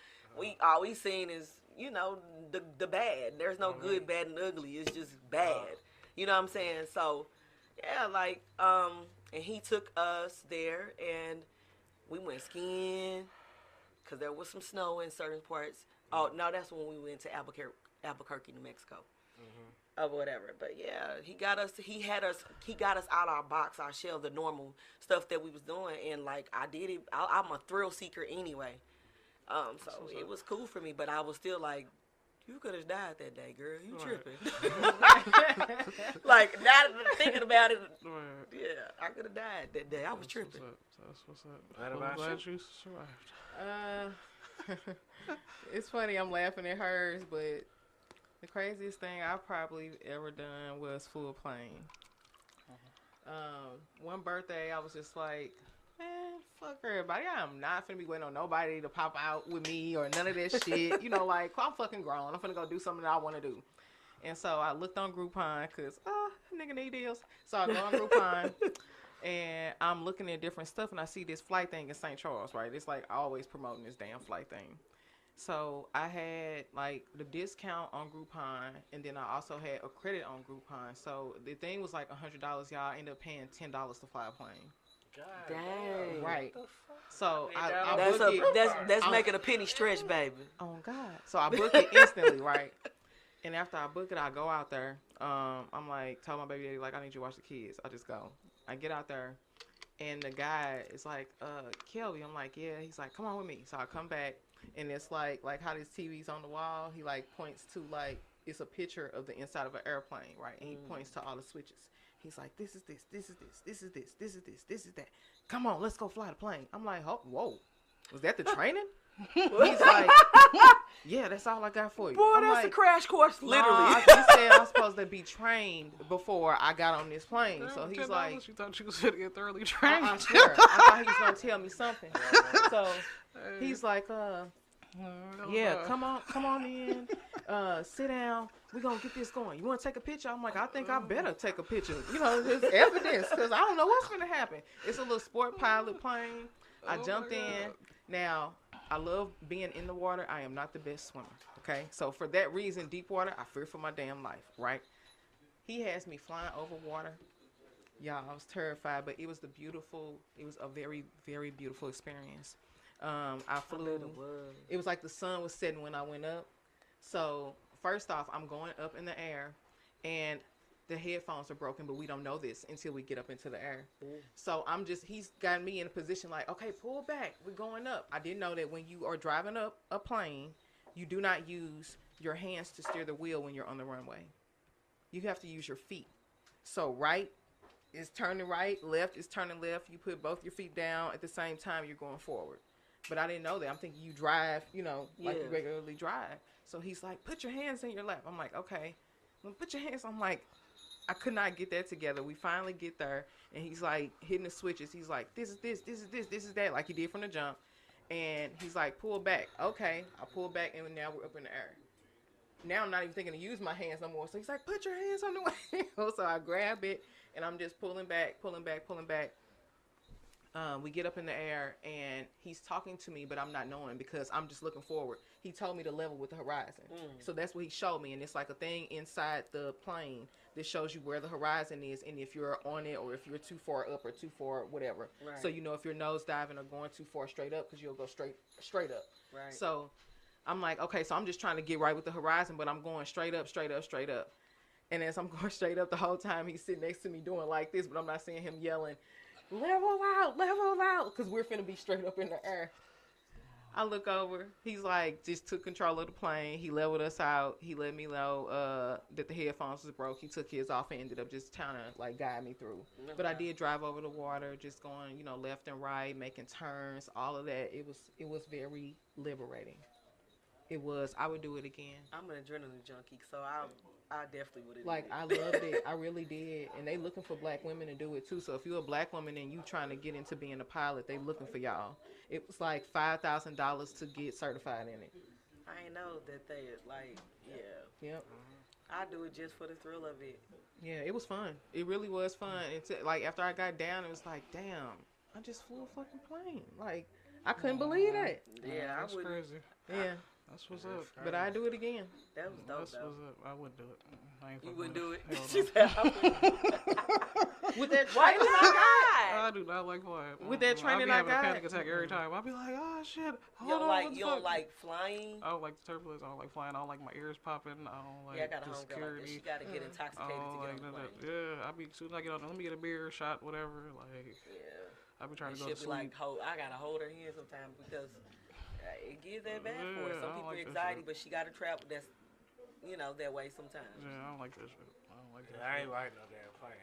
All we seen is the bad. There's no good, bad, and ugly. It's just bad. You know what I'm saying? So yeah, like and he took us there and we went skiing because there was some snow in certain parts. Oh no, that's when we went to Albuquerque, New Mexico. Or whatever, but yeah, he got us out our box, our shell, the normal stuff that we was doing, and like I did it. I'm a thrill seeker anyway, so it was cool for me. But I was still like, you could have died that day, girl. You tripping? Like, now thinking about it, yeah, I could have died that day. I was tripping. That's what's up. I'm glad you survived. It's funny. I'm laughing at hers, but. The craziest thing I've probably ever done was flew a plane. One birthday, I was just like, man, fuck everybody. I'm not finna be waiting on nobody to pop out with me or none of that shit. Like, I'm fucking grown. I'm finna go do something that I want to do. And so I looked on Groupon because, nigga need deals. So I go on Groupon and I'm looking at different stuff and I see this flight thing in St. Charles, right? It's like always promoting this damn flight thing. So I had like the discount on Groupon, and then I also had a credit on Groupon. So the thing was like $100. Y'all end up paying $10 to fly a plane. God, dang. Right. So that's making a penny stretch, baby. Oh God. So I booked it instantly, right? And after I book it, I go out there. I'm like, tell my baby daddy, like, I need you to watch the kids. I just go. I get out there, and the guy is like, Kelby. I'm like, yeah. He's like, come on with me. So I come back. And it's like how this TV's on the wall. He like points to like it's a picture of the inside of an airplane, right? And he points to all the switches. He's like, this is this, this is this, this is this, this is this, this is that. Come on, let's go fly the plane. I'm like, oh, whoa, was that the training? He's like, yeah, that's all I got for you. Boy, I'm that's like, a crash course, literally. Nah, he said I was supposed to be trained before I got on this plane. So he's like, you thought you was gonna get thoroughly trained? I swear, I thought he was gonna tell me something. So he's like, yeah, come on in, sit down. We're going to get this going. You want to take a picture? I'm like, I think I better take a picture. There's evidence because I don't know what's going to happen. It's a little sport pilot plane. I jumped in. Now, I love being in the water. I am not the best swimmer, okay? So for that reason, deep water, I fear for my damn life, right? He has me flying over water. Y'all, I was terrified, but it was a very, very beautiful experience. I flew. It was like the sun was setting when I went up. So first off, I'm going up in the air, and the headphones are broken, but we don't know this until we get up into the air. So he's got me in a position like, okay, pull back. We're going up. I didn't know that when you are driving up a plane, you do not use your hands to steer the wheel when you're on the runway. You have to use your feet. So right is turning right, left is turning left. You put both your feet down at the same time, you're going forward. But I didn't know that. I'm thinking you drive, like you regularly drive. So he's like, put your hands in your lap. I'm like, okay. Well, put your hands. I'm like, I could not get that together. We finally get there, and he's like hitting the switches. He's like, this is this, this is this, this is that, like he did from the jump. And he's like, pull back. Okay, I pull back, and now we're up in the air. Now I'm not even thinking to use my hands no more. So he's like, put your hands on the wheel. So I grab it, and I'm just pulling back, pulling back, pulling back. We get up in the air, and he's talking to me, but I'm not knowing because I'm just looking forward. He told me to level with the horizon. So that's what he showed me, and it's like a thing inside the plane that shows you where the horizon is and if you're on it or if you're too far up or too far whatever. Right. So you know if you're nose diving or going too far straight up because you'll go straight up. Right. So I'm like, okay, so I'm just trying to get right with the horizon, but I'm going straight up, straight up, straight up. And as I'm going straight up the whole time, he's sitting next to me doing like this, but I'm not seeing him yelling, level out, because we're finna be straight up in the air. I look over. He's like, just took control of the plane. He leveled us out. He let me know that the headphones was broke. He took his off and ended up just trying to like guide me through. Okay. But I did drive over the water, just going, left and right, making turns, all of that. It was very liberating. It was. I would do it again. I'm an adrenaline junkie, so I definitely would. Like, I loved it. I really did. And they looking for black women to do it, too. So if you're a black woman and you trying to get into being a pilot, they looking for y'all. It was like $5,000 to get certified in it. I ain't know that they, Yep. I do it just for the thrill of it. Yeah, it was fun. It really was fun. Like, after I got down, it was like, damn, I just flew a fucking plane. Like, I couldn't believe that. Yeah, that's crazy. Yeah. That's what's up. But I do it again. That was dope. That's what's up. I wouldn't do it. You wouldn't do it? She said I wouldn't. With that training I do not like flying. With that training I got. I'll be having a panic attack every time. I'll be like, oh shit. You don't like flying? I don't like the turbulence. I don't like flying. I don't like my ears popping. I don't like I got a the homegirl security. like this. She got to get intoxicated to get on the plane. Yeah, I'll be soon as I get on. Let me get a beer shot, whatever. Like, I'll be trying to go to sleep. I gotta hold her hand sometimes because it gives that bad for her. Some people like anxiety, but she got to travel. That's that way sometimes. Yeah, I don't like that shit. I don't like that. I ain't riding no damn plane.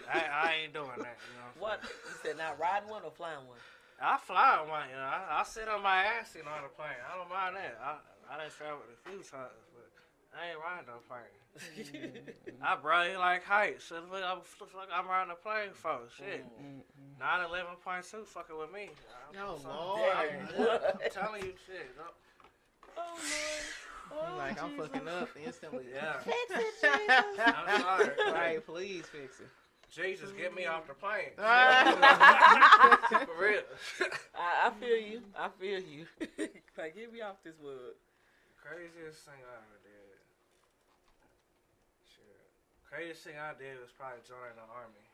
I ain't doing that. What? You said not riding one or flying one? I fly on one. I sit on my ass on the plane. I don't mind that. I done traveled a few times, but I ain't riding no plane. I barely like heights. So I'm riding a plane for shit. 911.2 fucking with me. Oh Lord! I'm telling you shit. Oh Lord! Like I'm fucking up instantly. Yeah. Fix it, Jesus. I'm sorry. Right, please fix it. Jesus, get me off the plane. For real. I feel you. Like, get me off this wood. Craziest thing I ever did. Shit. Craziest thing I did was probably joining the army.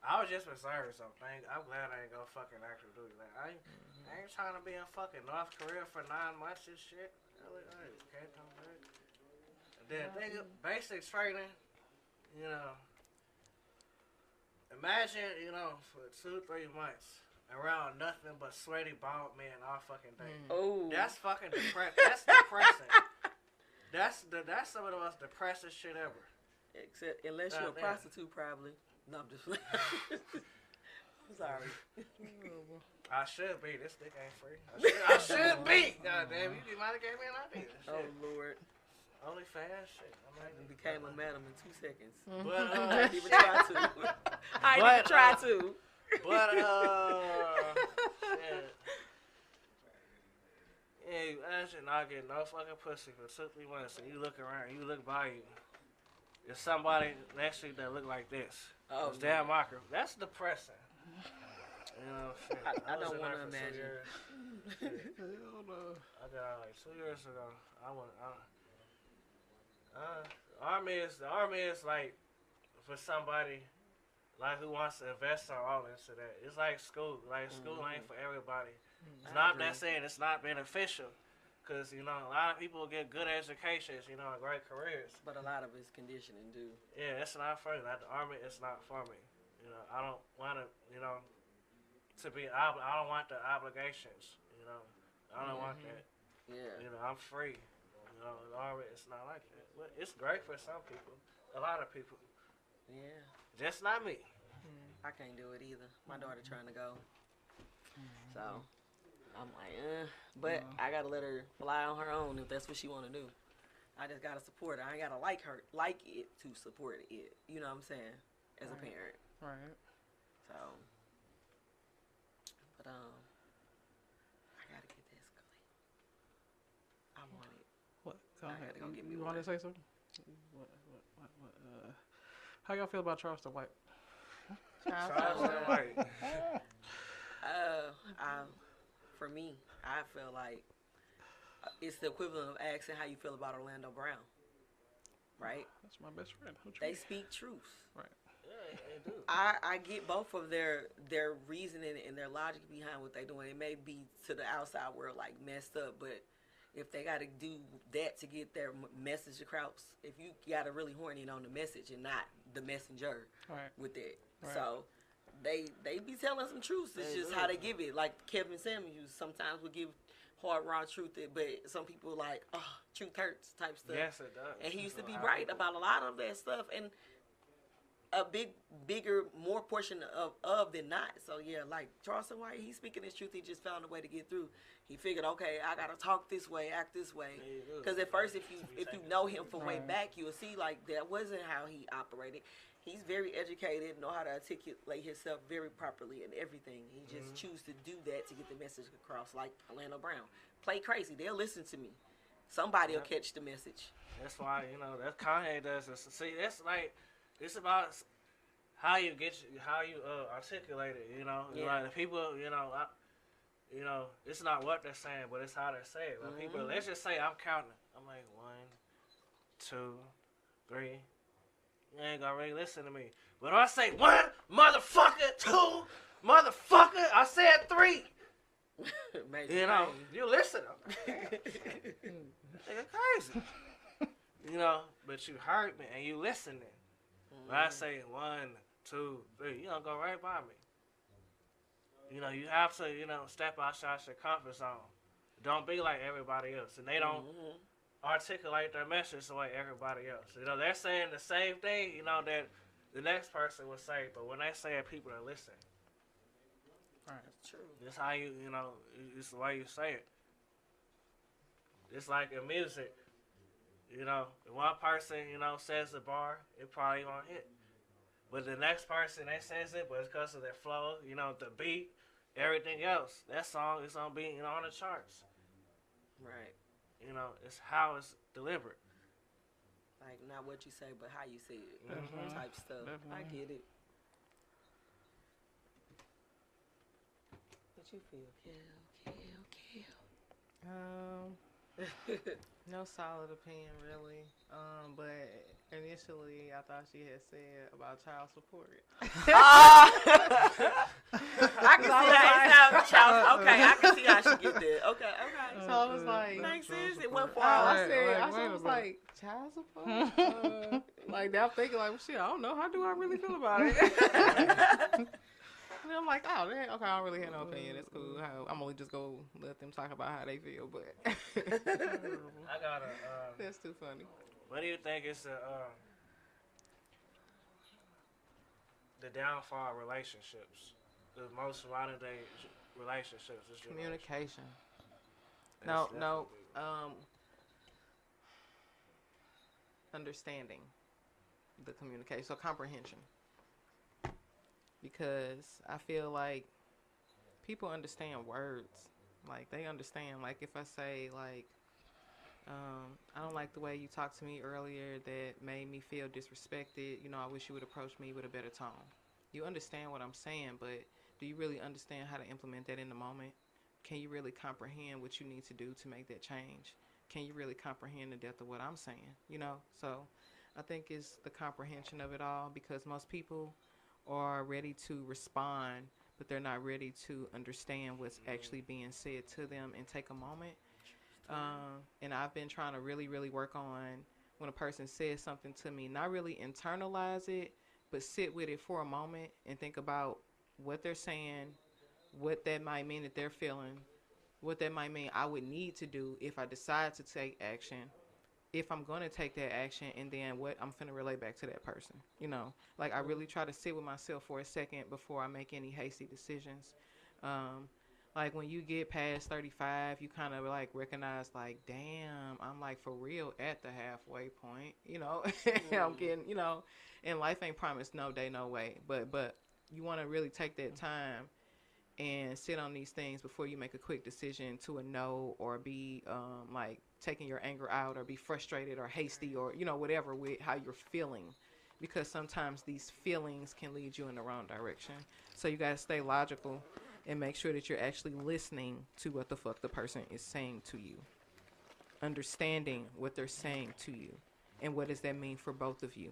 I was just reserved, so I'm glad I ain't go fucking active duty. Like, I ain't trying to be in fucking North Korea for 9 months and shit. I just can't come back. And then basic training, imagine, for 2-3 months around nothing but sweaty bald men all fucking day. Oh, That's fucking That's depressing. That's some of the most depressing shit ever. Except unless you're a prostitute, probably. No, I'm just playing. I'm sorry. I should be. This dick ain't free. I should be. God damn, you might have gave me an idea. Shit. Oh Lord. Only fast shit. I became a madam in 2 seconds. But I didn't even try to. I didn't even try to. But shit. Yeah, you imagine not getting no fucking pussy for 2-3 months, and you look around, you look by you. There's somebody next to you that look like this. Oh, it's damn micro. That's depressing. Shit. I don't want to imagine. Hell no. I got out like 2 years ago. The army is like for somebody like who wants to invest all into that. It's like school. Like school ain't for everybody. It's not that saying it's not beneficial. Because, a lot of people get good educations, and great careers. But a lot of it's conditioning, too. Yeah, it's not for me. Like the army, it's not for me. I don't want to, to be, I don't want the obligations, I don't want that. Yeah. I'm free. The army, it's not like that. But it's great for some people. A lot of people. Yeah. Just not me. I can't do it either. My daughter trying to go. So I'm like, but I gotta let her fly on her own if that's what she want to do. I just gotta support her. I ain't gotta like it to support it. You know what I'm saying? As a parent. Right. So, but I gotta get this Scully. I want it. What? Go I ahead. gotta go get me You one. want to say something? How y'all feel about Charleston White? For me, I feel like it's the equivalent of asking how you feel about Orlando Brown, right? That's my best friend. They speak truth. Right. Yeah, they do. I get both of their reasoning and their logic behind what they're doing. It may be to the outside world like messed up, but if they got to do that to get their message across, if you got to really horn in on the message and not the messenger with it. Right. So they be telling some truths. It's just how they give it. Like Kevin Samuels sometimes would give hard, raw truth, but some people like, oh, truth hurts type stuff. Yes, it does. And he used to be right about a lot of that stuff. And a bigger, more portion of than not. So yeah, like Charleston White, he's speaking his truth. He just found a way to get through. He figured, okay, I gotta talk this way, act this way. Because at first, if you know him from way back, you'll see like that wasn't how he operated. He's very educated, know how to articulate himself very properly and everything. He just choose to do that to get the message across. Like Orlando Brown, play crazy. They'll listen to me. Somebody will catch the message. That's why that Kanye does this. See, that's like. It's about how you articulate it, Like the people, it's not what they're saying, but it's how they say it. Like people, let's just say I'm counting. I'm like 1, 2, 3. You ain't gonna really listen to me. But if I say 1, motherfucker, 2, motherfucker, I said 3. You listen. Nigga crazy. But you heard me and you listening. When I say 1, 2, 3, you don't go right by me. You have to, step outside your comfort zone. Don't be like everybody else. And they don't articulate their message the way everybody else. They're saying the same thing, that the next person would say, but when they say it, people are listening. Right. That's true. That's how it's the way you say it. It's like in music. If one person, says the bar, it probably won't hit. But the next person, they says it, but it's because of their flow, the beat, everything else. That song is on being on the charts. Right. It's how it's delivered. Like, not what you say, but how you say it. Type stuff. Definitely. I get it. What you feel? No solid opinion, really. But initially, I thought she had said about child support. I can see how I can see how she get there. Okay. So I was like, makes sense. It went far. I was like, child support? Like, I'm thinking, like, well, shit, I don't know. How do I really feel about it? And I'm like, oh, okay, I don't really have no opinion. That's cool. I'm only just go let them talk about how they feel, but I got that's too funny. What do you think is the downfall of relationships? The most modern day relationships is Communication. No. Understanding the communication. So comprehension. Because I feel like people understand words. Like, they understand. Like, if I say, like, I don't like the way you talked to me earlier that made me feel disrespected. I wish you would approach me with a better tone. You understand what I'm saying, but do you really understand how to implement that in the moment? Can you really comprehend what you need to do to make that change? Can you really comprehend the depth of what I'm saying? So I think it's the comprehension of it all, because most people are ready to respond, but they're not ready to understand what's actually being said to them and take a moment. And I've been trying to really, really work on when a person says something to me, not really internalize it, but sit with it for a moment and think about what they're saying, what that might mean that they're feeling, what that might mean I would need to do if I decide to take action, if I'm going to take that action, and then what I'm finna relate back to that person, you know, like I really try to sit with myself for a second before I make any hasty decisions. Like when you get past 35, you kind of like recognize like, damn, I'm like for real at the halfway point, you know. I'm getting, you know, and life ain't promised no day, no way. But you want to really take that time and sit on these things before you make a quick decision to a no, or be like taking your anger out, or be frustrated or hasty, or, you know, whatever with how you're feeling, because sometimes these feelings can lead you in the wrong direction. So you got to stay logical and make sure that you're actually listening to what the fuck the person is saying to you, understanding what they're saying to you, and what does that mean for both of you.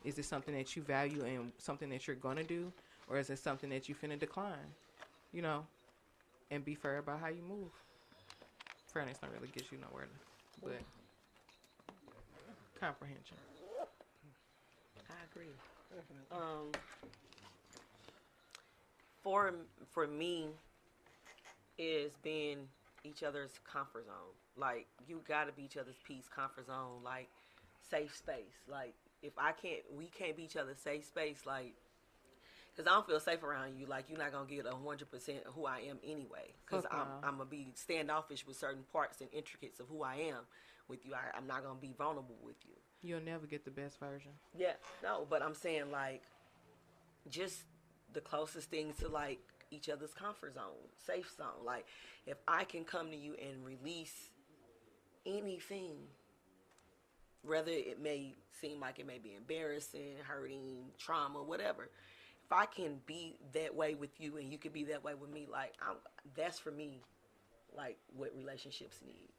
Is it something that you value and something that you're gonna do, or is it something that you finna decline? You know, and be fair about how you move. Fairness don't really get you nowhere, but comprehension. I agree. For me, is being each other's comfort zone. Like, you gotta be each other's peace, comfort zone, like safe space. Like, if we can't be each other's safe space, like, because I don't feel safe around you. Like, you're not going to get 100% of who I am anyway. Because I'm going to be standoffish with certain parts and intricacies of who I am with you. I'm not going to be vulnerable with you. You'll never get the best version. Yeah, no, but I'm saying, like, just the closest things to, like, each other's comfort zone, safe zone. Like, if I can come to you and release anything, whether it may seem like it may be embarrassing, hurting, trauma, whatever, if I can be that way with you and you can be that way with me, like, that's for me, like, what relationships need.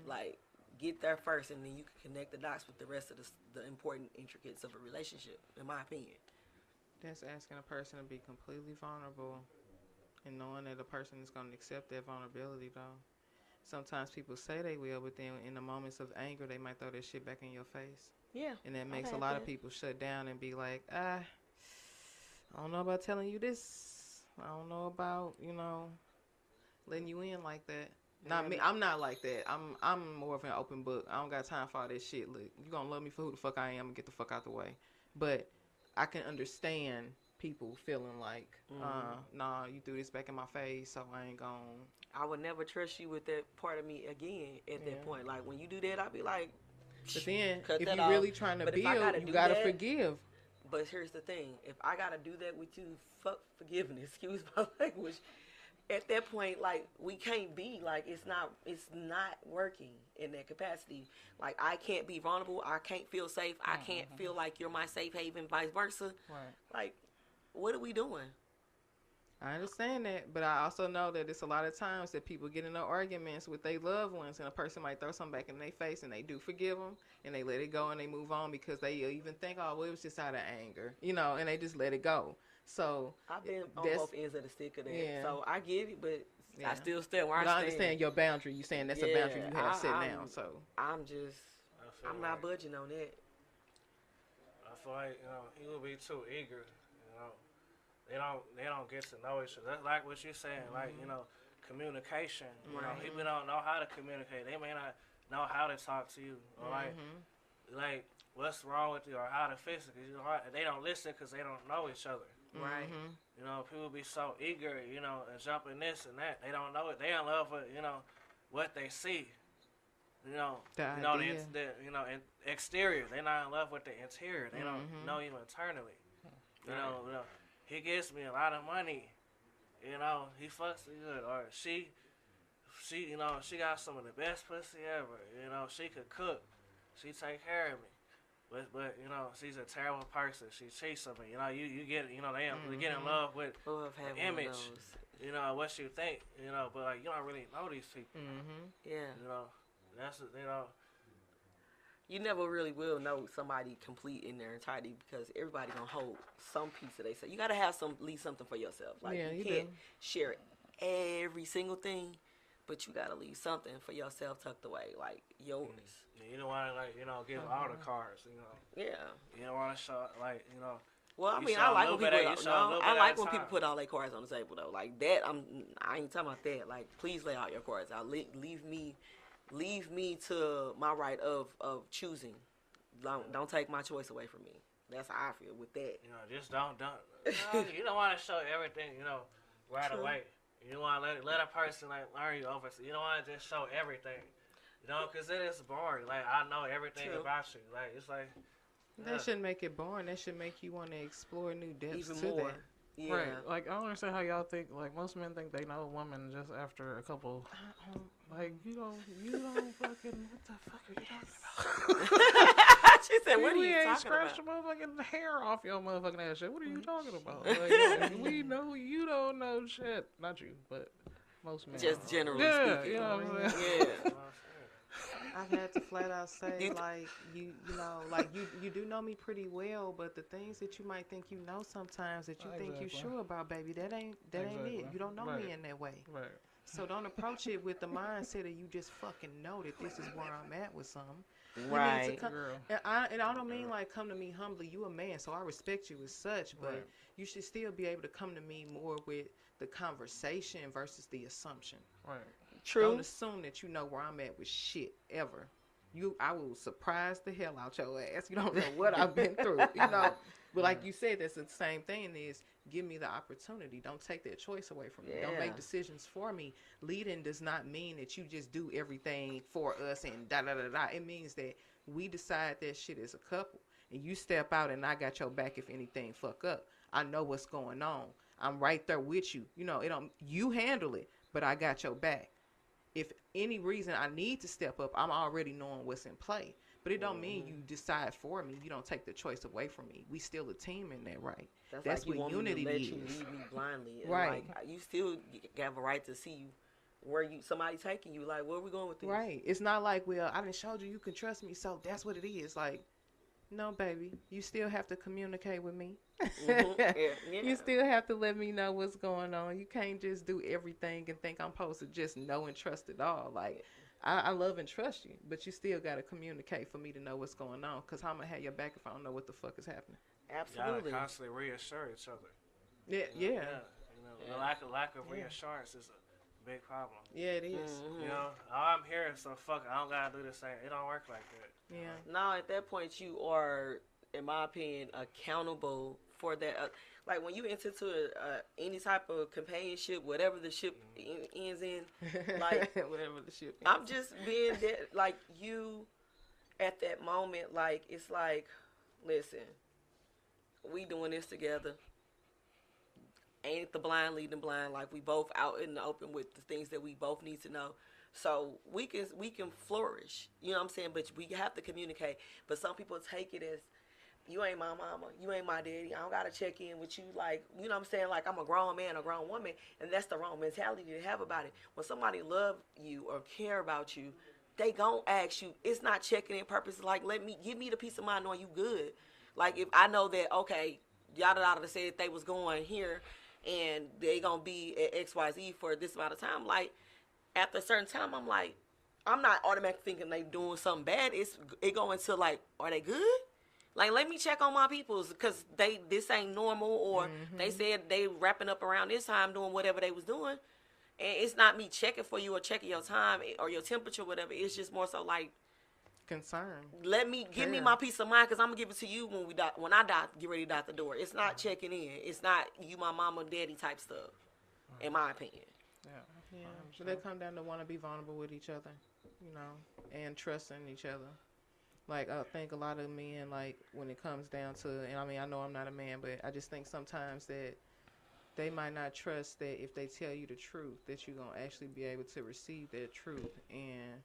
Like, get there first, and then you can connect the dots with the rest of the important intricacies of a relationship, in my opinion. That's asking a person to be completely vulnerable and knowing that a person is going to accept that vulnerability, though. Sometimes people say they will, but then in the moments of anger, they might throw that shit back in your face. Yeah. And that makes a lot of people shut down and be like, I don't know about telling you this. I don't know about, you know, letting you in like that. Not me. I'm not like that. I'm more of an open book. I don't got time for all that shit. Look, you gonna love me for who the fuck I am and get the fuck out the way. But I can understand people feeling like, nah, you threw this back in my face, so I ain't gonna. I would never trust you with that part of me again at that point. Like, when you do that, I'd be like, but then, cut if that you're off. really trying to But if build, I gotta you do gotta that- forgive. But here's the thing. If I got to do that with you, fuck forgiveness. Excuse my language. At that point, like, we can't be, like, it's not working in that capacity. Like, I can't be vulnerable. I can't feel safe. I can't feel like you're my safe haven, vice versa. Right. Like, what are we doing? I understand that, but I also know that it's a lot of times that people get into arguments with their loved ones, and a person might throw something back in their face, and they do forgive them, and they let it go, and they move on because they even think, oh, well, it was just out of anger, you know, and they just let it go. So I've been on both ends of the stick of that. Yeah. So I get it, but Yeah. I still stand where but I I stand. understand your boundary. You saying that's a boundary you have set now. So I'm just, I feel I'm not like- budging on that. I feel like, you know, he would be too eager, you know. They don't get to know each other. That's like what you're saying, like, you know, communication. You know, people don't know how to communicate. They may not know how to talk to you, or like what's wrong with you, or how to fix it. 'Cause, you know, they don't listen because they don't know each other. Right. You know, people be so eager, you know, and jumping this and that. They don't know it. They in love with, you know, what they see. You know, The you know, idea. the exterior. They're not in love with the interior. They don't know you internally. You know, he gives me a lot of money. You know, he fucks me good, or she, you know, she got some of the best pussy ever. You know, she could cook. She take care of me. But you know, she's a terrible person. She cheats on me. You know, you get, you know, they get in love with Love having the one of image. those. You know what you think. You know, but like you don't really know these people. Yeah. You know, that's you know. You never really will know somebody complete in their entirety because everybody gonna hold some piece of they say. You gotta have leave something for yourself. Like, Yeah, you you can't do. share every single thing, but you gotta leave something for yourself tucked away, like yours. You don't want to, like, you know, give all the cards. You know. Yeah. You don't want to show, like, you know. Well, I You mean, show I a like little when bit people. at- you show a little I bit like at a when people time. put all their cards on the table though. Like that, I ain't talking about that. Like, please lay out your cards out. Leave me leave me to my right of choosing. Don't take my choice away from me. That's how I feel with that. You know, just don't. You don't want to show everything, right True. away. You want to let a person like learn you over. So you don't want to just show everything, because it is boring. Like I know everything True. about you. Like it's like That shouldn't make it boring. That should make you want to explore new depths Even to more. that. Yeah. Right. Like, I don't understand how y'all think, like, most men think they know a woman just after a couple. Like, you don't fucking, what the fuck are you talking about? She said, "What are you ain't talking scratched about?" the motherfucking hair off your motherfucking ass shit. What are you talking about? Like, we know you don't know shit. Not you, but most men. Just generally Yeah, speaking. you know what I'm saying? Yeah. I've had to flat out say, like, you know, like, you do know me pretty well, but the things that you might think you know sometimes that you think you Exactly. sure about, baby, that ain't Exactly. it. You don't know Right. me in that way. Right. So don't approach it with the mindset of you just fucking know that this is where I'm at with something. You need to Right. come, Girl. and I don't mean like come to me humbly. You a man, so I respect you as such, but Right. you should still be able to come to me more with the conversation versus the assumption. Right. True. Don't assume that you know where I'm at with shit ever. I will surprise the hell out your ass. You don't know what I've been through, But like you said, that's the same thing. Is give me the opportunity. Don't take that choice away from me. Don't Yeah. make decisions for me. Leading does not mean that you just do everything for us and da da da da. It means that we decide that shit as a couple, and you step out, and I got your back if anything fuck up. I know what's going on. I'm right there with you. You handle it, but I got your back. If any reason I need to step up, I'm already knowing what's in play. But it don't mean you decide for me. You don't take the choice away from me. We still a team in that, right? That's like you what want unity me to let is. you lead me blindly. And Right. Like, you still have a right to see where somebody taking you. Like, where are we going with this? Right. It's not like, well, I done showed you can trust me, so that's what it is. Like, no, baby. You still have to communicate with me. Yeah. You still have to let me know what's going on. You can't just do everything and think I'm supposed to just know and trust it all. Like, I love and trust you, but you still got to communicate for me to know what's going on. Because how am I going to have your back if I don't know what the fuck is happening? Absolutely. Y'all constantly reassure each other. Yeah. The lack of reassurance is a big problem. Yeah, it is. I'm here, so fuck it. I don't gotta do this thing. It don't work like that. Yeah. Now, at that point, you are, in my opinion, accountable for that. Like, when you enter into any type of companionship, whatever the ship ends in, like, whatever the shit. I'm just being that, like, you, at that moment, like, it's like, listen, we doing this together. Ain't the blind leading the blind. Like, we both out in the open with the things that we both need to know. So we can flourish. You know what I'm saying? But we have to communicate. But some people take it as, you ain't my mama, you ain't my daddy, I don't gotta check in with you. Like, you know what I'm saying? Like, I'm a grown man, a grown woman, and that's the wrong mentality to have about it. When somebody love you or care about you, they gon' ask you. It's not checking in purposes like, give me the peace of mind knowing you good. Like, if I know that, okay, yada yada said they was going here and they gonna be at XYZ for this amount of time, like, after a certain time, I'm like, I'm not automatically thinking they doing something bad. It go into like, are they good? Like, let me check on my peoples, because this ain't normal, or they said they wrapping up around this time doing whatever they was doing. And it's not me checking for you or checking your time or your temperature, whatever. It's just more so like, Concern. give me my peace of mind, because I'm gonna give it to you when I die, get ready to die at the door. It's not checking in. It's not you my mama, daddy type stuff, in my opinion. Yeah, so they come down to want to be vulnerable with each other, and trusting each other. Like, I think a lot of men, like, when it comes down to, and I mean, I know I'm not a man, but I just think sometimes that they might not trust that if they tell you the truth, that you're going to actually be able to receive that truth and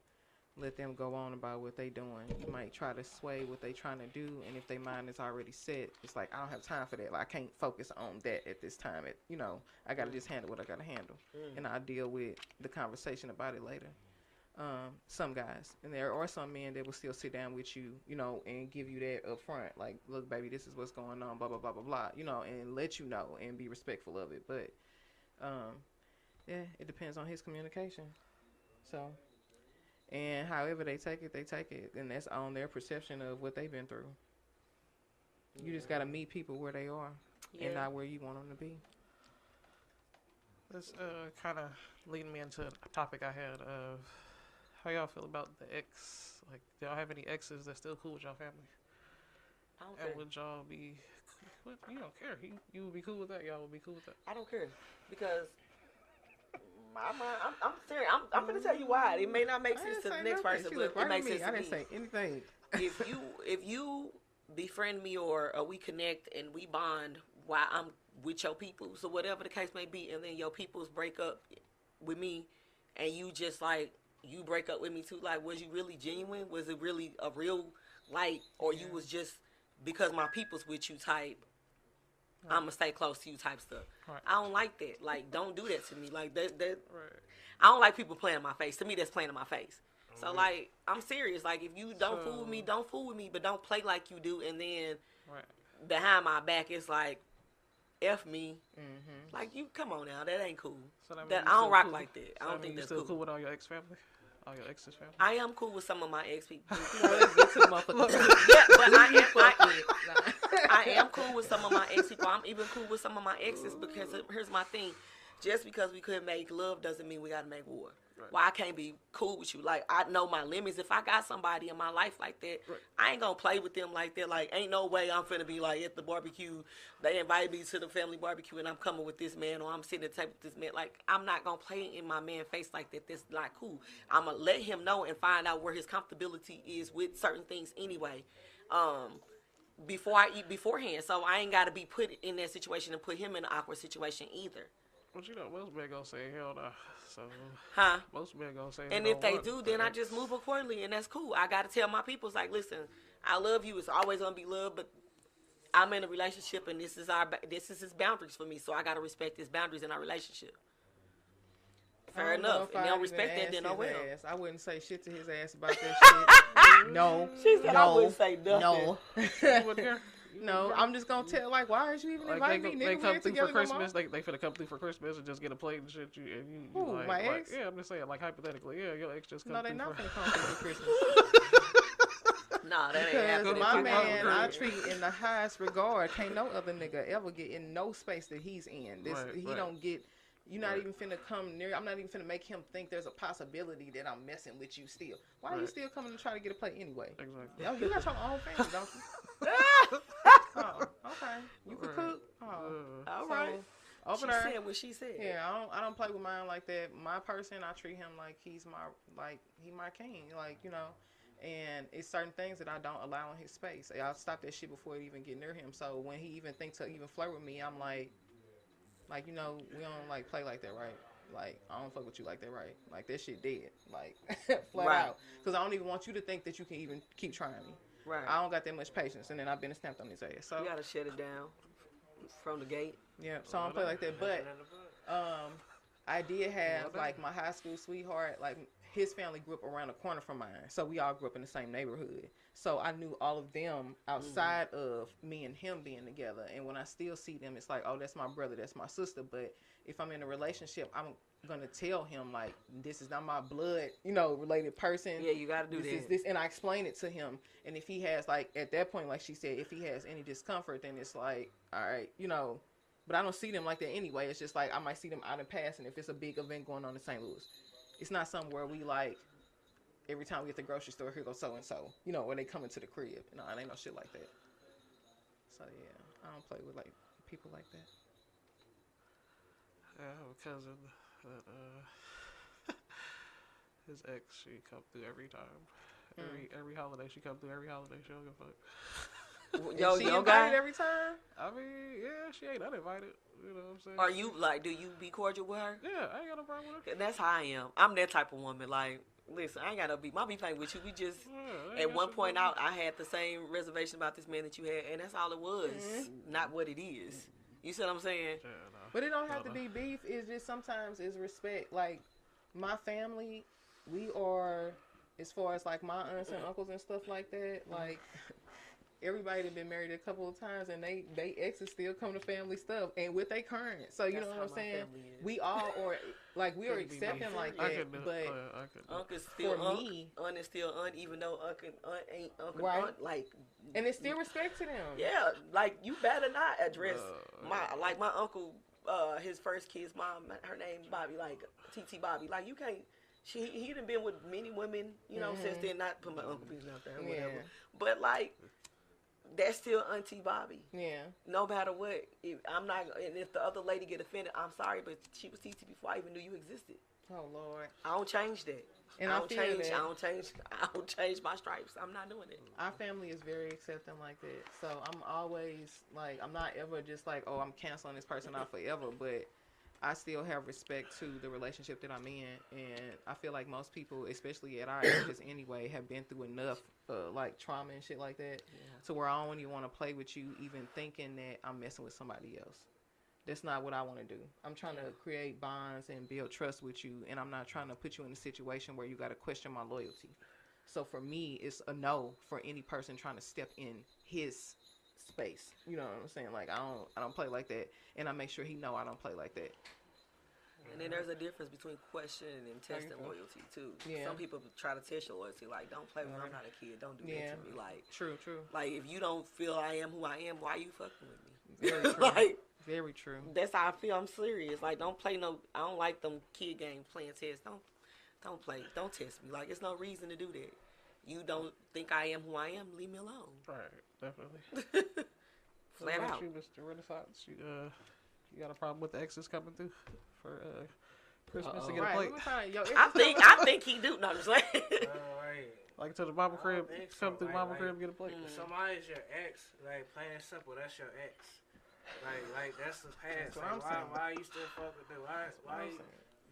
let them go on about what they doing. You might try to sway what they trying to do, and if their mind is already set, it's like, I don't have time for that. Like, I can't focus on that at this time. I got to just handle what I got to handle, and I'll deal with the conversation about it later. Some guys, and there are some men that will still sit down with you, and give you that up front, like, look, baby, this is what's going on, blah, blah, blah, blah, blah, and let you know and be respectful of it. But, it depends on his communication. So, and however they take it, and that's on their perception of what they've been through. You just got to meet people where they are and not where you want them to be. This kind of leading me into a topic I had of How y'all feel about the ex? Like, do y'all have any exes that's still cool with y'all family? I don't And care. would y'all be? What, you don't care. You would be cool with that. Y'all would be cool with that. I don't care because I'm serious. I'm gonna tell you why. It may not make sense to the next person, She but looked it right makes at me. sense I to didn't me. say anything. If you befriend me or we connect and we bond while I'm with your people, so whatever the case may be, and then your peoples break up with me, and you just like you break up with me too. Like, was you really genuine? Was it really a real like, or you was just because my people's with you type? I'm gonna stay close to you type stuff. Right. I don't like that. Like, don't do that to me. Like that. Right. I don't like people playing in my face. To me, that's playing in my face. So like, I'm serious. Like, if you don't fool with me, don't fool with me. But don't play like you do, and then behind my back, it's like, F me. Mm-hmm. Like, you come on now, that ain't cool. So that That means I you don't still rock cool. like that. So I don't that think means that's you still cool. cool with all your ex family, all your ex's family. I am cool with some of my ex people. Let's get to the motherfucker. Yeah, but I am cool with some of my ex people. I'm even cool with some of my exes because here's my thing. Just because we couldn't make love doesn't mean we gotta make war. Right. Well, I can't be cool with you. Like, I know my limits. If I got somebody in my life like that, Right. I ain't gonna play with them like that. Like, ain't no way I'm finna be like at the barbecue. They invite me to the family barbecue and I'm coming with this man, or I'm sitting at the table with this man. Like, I'm not gonna play in my man's face like that. That's not cool. I'm gonna let him know and find out where his comfortability is with certain things anyway. Before I eat beforehand. So I ain't gotta be put in that situation and put him in an awkward situation either. But you know, most men gonna say hell no. So Huh? most men gonna say. And they if they don't do, want then the I just ex. move accordingly, and that's cool. I gotta tell my people, it's like, listen, I love you. It's always gonna be love, but I'm in a relationship, and this is his boundaries for me. So I gotta respect his boundaries in our relationship. Fair enough. If they don't respect that, then oh well. I wouldn't say shit to his ass about that shit. No. She said I wouldn't say nothing. No. You wouldn't care? No, I'm just gonna tell, like, why aren't you even Like inviting me? they Nigga, come we're through together for no Christmas. more. They finna come through for Christmas and just get a plate and shit. You Who, like, my like, ex? yeah, I'm just saying, like hypothetically, yeah, your ex just come No, through they not for. gonna come through for Christmas. Nah, that ain't Because happening. my People man, I agree. treat in the highest regard. Can't no other nigga ever get in no space that he's in. Right, He right. don't get. You're not Right. even finna come near. I'm not even finna make him think there's a possibility that I'm messing with you still. Why are you Right. still coming to try to get a plate anyway? Exactly. Oh, you got your own family, don't you? Oh, okay. You can Right. cook. Oh, All so, right. over She there. said what she said. Yeah, I don't play with mine like that. My person, I treat him like he my king, like, you know. And it's certain things that I don't allow in his space. I'll stop that shit before it even get near him. So when he even thinks to even flirt with me, I'm like, you know, we don't like play like that, right? Like, I don't fuck with you like that, right? Like, that shit dead, like flat Right. out. Because I don't even want you to think that you can even keep trying me. Right. I don't got that much patience, and then I've been snapped on his ass. So You gotta shut it down from the gate. yeah, so I don't play like that. But I did have like my high school sweetheart, like his family grew up around the corner from mine, so we all grew up in the same neighborhood. So I knew all of them outside of me and him being together. And when I still see them, it's like, oh, that's my brother, that's my sister. But if I'm in a relationship, I'm gonna tell him like, this is not my blood, you know, related person. Yeah, you gotta do This that. is this, and I explain it to him. And if he has like at that point, like she said, if he has any discomfort, then it's like, all right, you know. But I don't see them like that anyway. It's just like I might see them out in passing if it's a big event going on in St. Louis. It's not something where we like every time we get to the grocery store, here goes so and so. You know, when they come into the crib. No, it ain't no shit like that. So yeah, I don't play with like people like that. Yeah, I have a cousin that his ex, she come through every time. Every holiday she come through. Every holiday she don't give a fuck. Yo, she yo, invited guy. every time. I mean, yeah, she ain't uninvited. You know what I'm saying? Are you like? Do you be cordial with her? Yeah, I ain't got no problem with her. That's how I am. I'm that type of woman. Like, listen, I ain't gotta be. My beef ain't with you. We just Yeah, I ain't at got one shit point going on. out, I had the same reservation about this man that you had, and that's all it was. Not what it is. You see what I'm saying? Yeah, no. But it don't have to be beef. It's just sometimes it's respect. Like my family, we are, as far as like my aunts and uncles and stuff like that. Like everybody that been married a couple of times, and they exes still come to family stuff, and with they current. So you That's know what how I'm my saying? family is. We all are like we are Couldn't be accepting me. like I that. could do it. But I could do it. Unc is still For Unc. me- Aunt is still Aunt, even though Unc ain't Uncle Right. Aunt. Like, and it's still respect to them. yeah, like you better not address Uh, my uncle, his first kid's mom. Her name Bobby, like TT Bobby. Like you can't He done been with many women, you know, since then. Not put my Uncle Beans out there, or whatever. Yeah. But like, that's still Auntie Bobby. Yeah. No matter what, if the other lady get offended, I'm sorry, but she was TT before I even knew you existed. Oh Lord. I don't change that. And I I don't feel change. that. I don't change my stripes. I'm not doing it. Our family is very accepting like that. So I'm always like, I'm not ever just like, oh, I'm canceling this person out forever, but I still have respect to the relationship that I'm in. And I feel like most people, especially at our ages anyway, have been through enough like trauma and shit like that to where I don't even want to play with you even thinking that I'm messing with somebody else. That's not what I want to do. I'm trying to create bonds and build trust with you, and I'm not trying to put you in a situation where you got to question my loyalty. So for me, it's a no for any person trying to step in his space. You know what I'm saying? Like I don't play like that, and I make sure he know I don't play like that. And then there's a difference between questioning and testing loyalty too. Yeah. Some people try to test your loyalty, like, don't play with me, I'm not a kid, don't do that to me. Like, True. like if you don't feel I am who I am, why you fucking with me? Very true. Like, very true. that's how I feel. I'm serious. Like, don't play no. I don't like them kid games playing test. Don't play. Don't test me. Like, it's no reason to do that. You don't think I am who I am? Leave me alone. Right, definitely. Flat What about out. you, Mr. Renaissance? You got a problem with the exes coming through for Christmas to get a Right. plate? We were trying to, yo, I think he do. No, I'm just like. Right. Like to the mama crib, think so. come through Like- mama like- crib, get a plate. If somebody's your ex, like plain and simple, that's your ex. Like that's the past. That's what I'm Like, saying. why you still fuck with them? Why I'm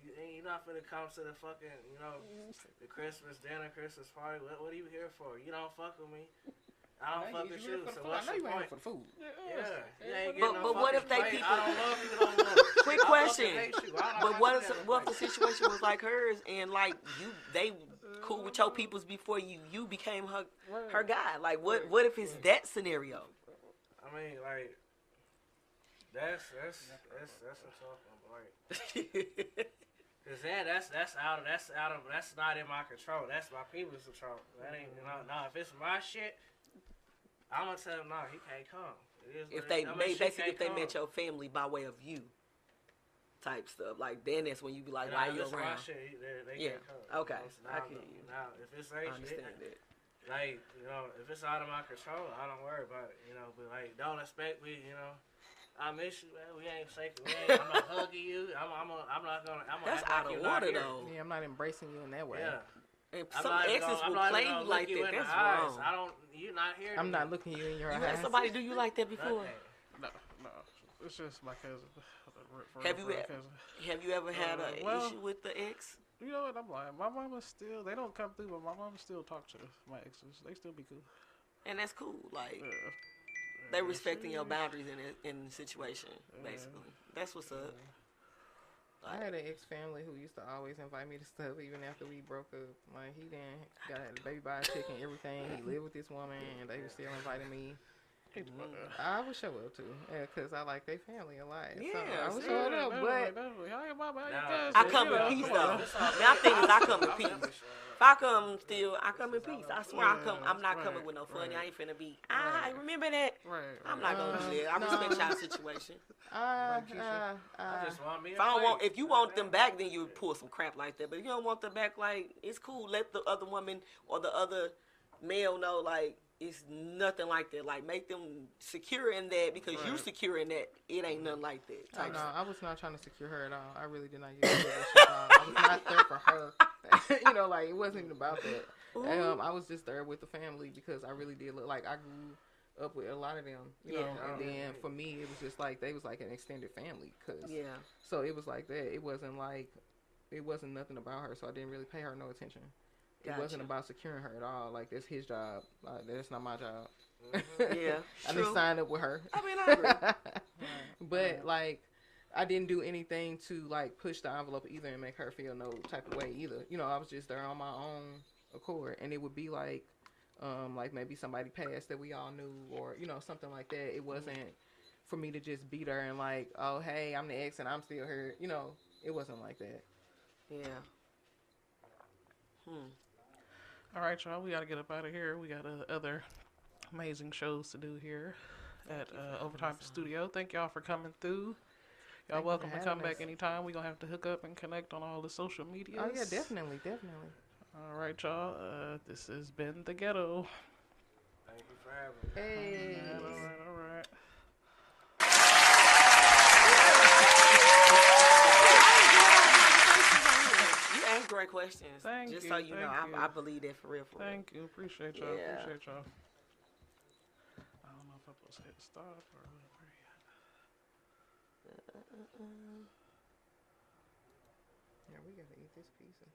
you, you're not finna come to the fucking, you know, the Christmas dinner, Christmas party. What are you here for? You don't fuck with me. I don't fuck with you. So what's I know the you ain't point? here for the food. Yeah, you ain't But- getting no but what if fucking they plate. people- I don't love you. Don't love you. Quick I question. fucking hate you. I don't But like what you if that what if the way. situation was like hers and like they cool with your peoples before you became her guy? Like what if it's that scenario? I mean, like that's a tough one, like. Cause then that's not in my control. That's my people's control. That ain't no. If it's my shit, I'm gonna tell them no. He can't come. It is If what they it is. I mean, she basically can't if they come. met your family by way of you, type stuff. Like then that's when you be like, And why if you it's my around? shit, they Yeah. can't come. Okay. So I can hear you. Now, if it's I ain't understand shit, that. like if it's out of my control, I don't worry about it. But like, don't expect me. I miss you, man. We ain't shaking. I'm not hugging you. I'm not gonna. I'm gonna That's act out like of you're not order here. though. Yeah, I'm not embracing you in that way. Yeah. And I'm some not even exes gonna- I'm will not play even you gonna like look you that. in the That's eyes. wrong. You're not here. I'm to not me. looking you in your You eyes. had somebody do you like that before? Nothing. No. It's just my cousin. Have you ever had an well- issue with the ex? You know what? I'm lying. My mama still. They don't come through, but my mama still talk to my exes. They still be cool. And that's cool. Like Yeah. they respecting your boundaries in the situation, basically. That's what's up. I had an ex-family who used to always invite me to stuff even after we broke up. Like, he then got a baby by a chick and everything. He lived with this woman, and they were still inviting me. I would show up, too, because I like their family a lot. So Yeah, I would see? show up, but... How your mama? How your Nah, cousin? I come You in know, peace come though. on. My thing is I come in peace. If I come in peace. I swear I'm not coming with no funny. I ain't finna be. I remember that. Right. I'm not gonna do that. I respect y'all situation. I just want me. If you want them back, then you pull some crap like that. But if you don't want them back, like it's cool. Let the other woman or the other male know, like it's nothing like that. Like make them secure in that because you secure in that. It ain't nothing like that. Type No, stuff. I was not trying to secure her at all. I really did not use that shit at all. I was not there for her. Like, it wasn't even about that. I was just there with the family because I really did look like I grew up with a lot of them, you know. And then for me, it was just like they was like an extended family. So it was like that. It wasn't nothing about her, so I didn't really pay her no attention. It wasn't about securing her at all. Like, that's his job. Like, that's not my job. Yeah, I didn't sign up with her. I mean, I agree. But like, I didn't do anything to like push the envelope either and make her feel no type of way either. I was just there on my own accord, and it would be like maybe somebody passed that we all knew, or something like that. It wasn't for me to just be there and like, oh hey, I'm the ex and I'm still here. It wasn't like that. Yeah. All right, y'all. We got to get up out of here. We got other amazing shows to do here at Overtime Studio. Thank y'all for coming through. Y'all Thank you welcome for to come having back us. anytime. We're going to have to hook up and connect on all the social medias. Oh yeah, definitely. All right, y'all. This has been The Ghetto. Thank you for having me. Hey. All right. You ask great questions. Thank Just you, so you know, thank you. I believe that for real. Thank you. Appreciate y'all. Yeah. Appreciate y'all. I don't know if I'm supposed to hit stop or whatever. Yeah, we gotta eat this pizza.